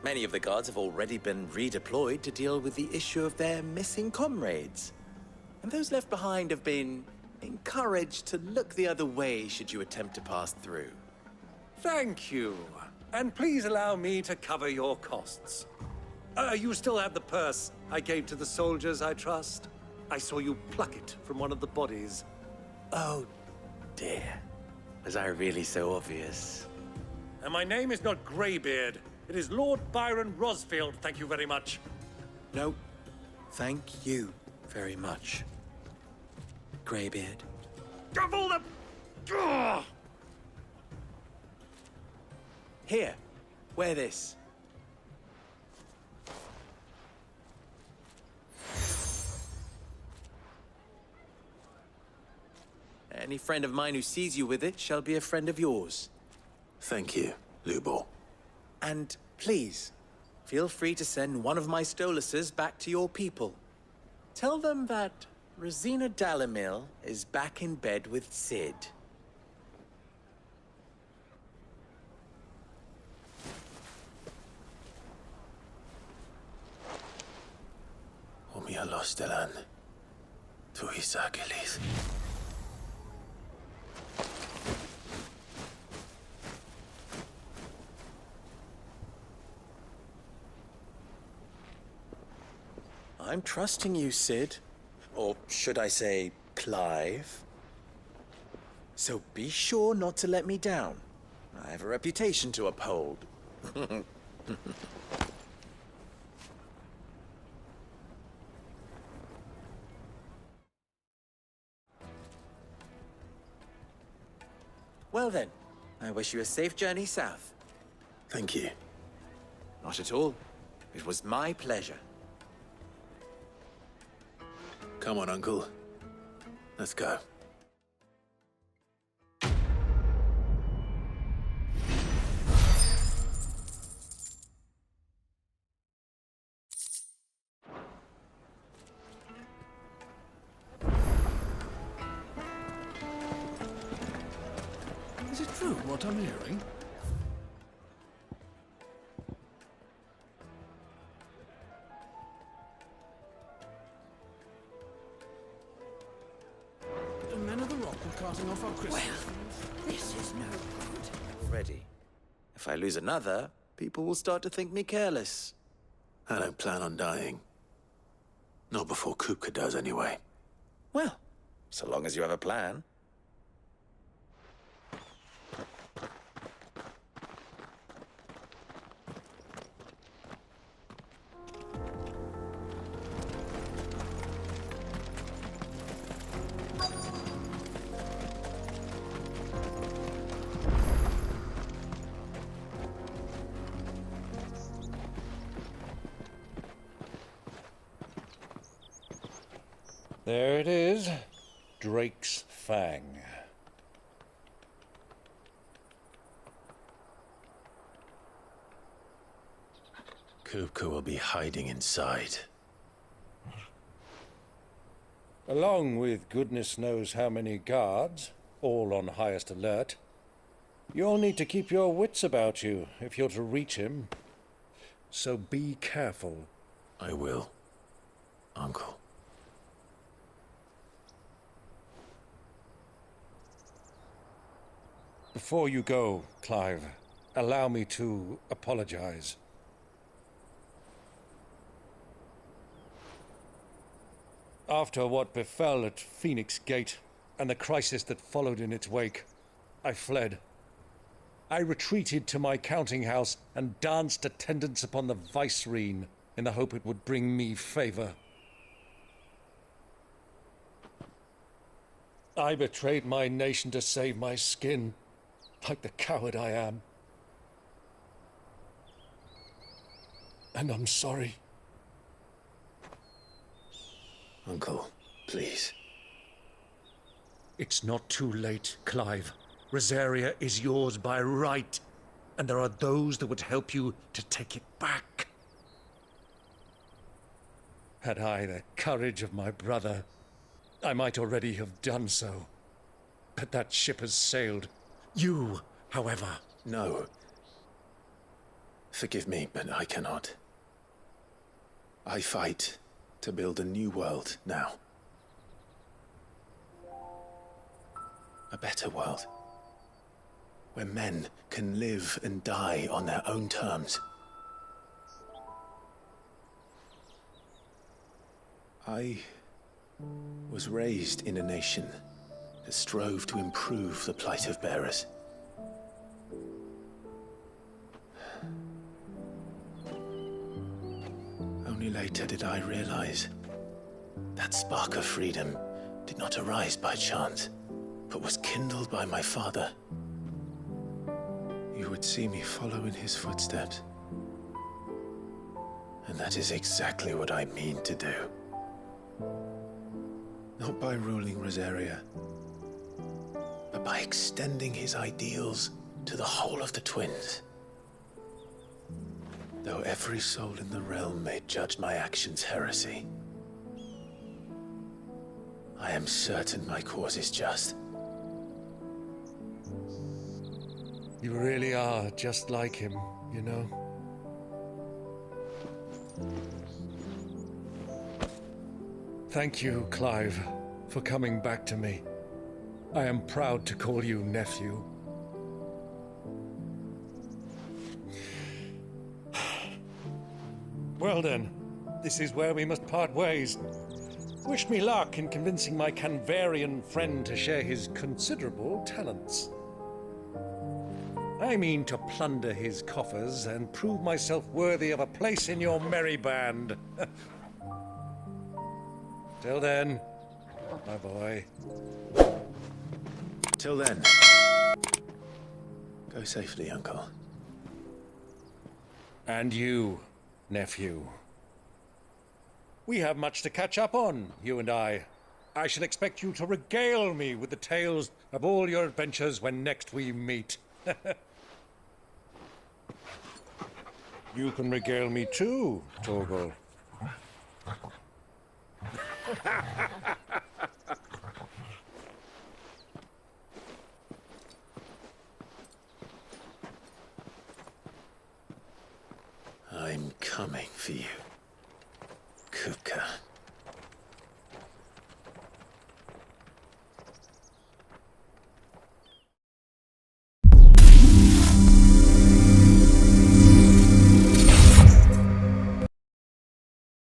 Many of the guards have already been redeployed to deal with the issue of their missing comrades. And those left behind have been encouraged to look the other way should you attempt to pass through. Thank you. And please allow me to cover your costs. You still have the purse I gave to the soldiers, I trust? I saw you pluck it from one of the bodies. Oh, dear. Was I really so obvious? And my name is not Greybeard. It is Lord Byron Rosfield, thank you very much. No, thank you very much, Greybeard. Of all the... Ugh! Here, wear this. Any friend of mine who sees you with it shall be a friend of yours. Thank you, Lubor. And please, feel free to send one of my Stoluses back to your people. Tell them that Rosina Dalamil is back in bed with Sid. Omia lostelan. Tu isakelis. I'm trusting you, Sid. Or should I say, Clive? So be sure not to let me down. I have a reputation to uphold. Well then, I wish you a safe journey south. Thank you. Not at all. It was my pleasure. Come on, Uncle. Let's go. Is it true what I'm hearing? The men of the Rock were carting off our crystals. Well, this is no good. Already. If I lose another, people will start to think me careless. I don't plan on dying. Not before Kupka does, anyway. Well, so long as you have a plan. There it is. Drake's Fang. Kupka will be hiding inside. Along with goodness knows how many guards, all on highest alert. You'll need to keep your wits about you if you're to reach him. So be careful. I will, Uncle. Before you go, Clive, allow me to apologize. After what befell at Phoenix Gate and the crisis that followed in its wake, I fled. I retreated to my counting house and danced attendance upon the vicereine in the hope it would bring me favor. I betrayed my nation to save my skin, like the coward I am. And I'm sorry. Uncle, please. It's not too late, Clive. Rosaria is yours by right, and there are those that would help you to take it back. Had I the courage of my brother, I might already have done so. But that ship has sailed. You, however... No. Forgive me, but I cannot. I fight to build a new world now. A better world. Where men can live and die on their own terms. I was raised in a nation that strove to improve the plight of bearers. Only later did I realize that spark of freedom did not arise by chance, but was kindled by my father. You would see me follow in his footsteps. And that is exactly what I mean to do. Not by ruling Rosaria, but by extending his ideals to the whole of the twins. Though every soul in the realm may judge my actions heresy, I am certain my cause is just. You really are just like him, you know? Thank you, Clive, for coming back to me. I am proud to call you nephew. Well then, this is where we must part ways. Wish me luck in convincing my Canvarian friend to share his considerable talents. I mean to plunder his coffers and prove myself worthy of a place in your merry band. Till then, my boy. Till then, go safely, Uncle. And you, nephew. We have much to catch up on, you and I. I shall expect you to regale me with the tales of all your adventures when next we meet. You can regale me too, Torgal. I'm coming for you, Kupka.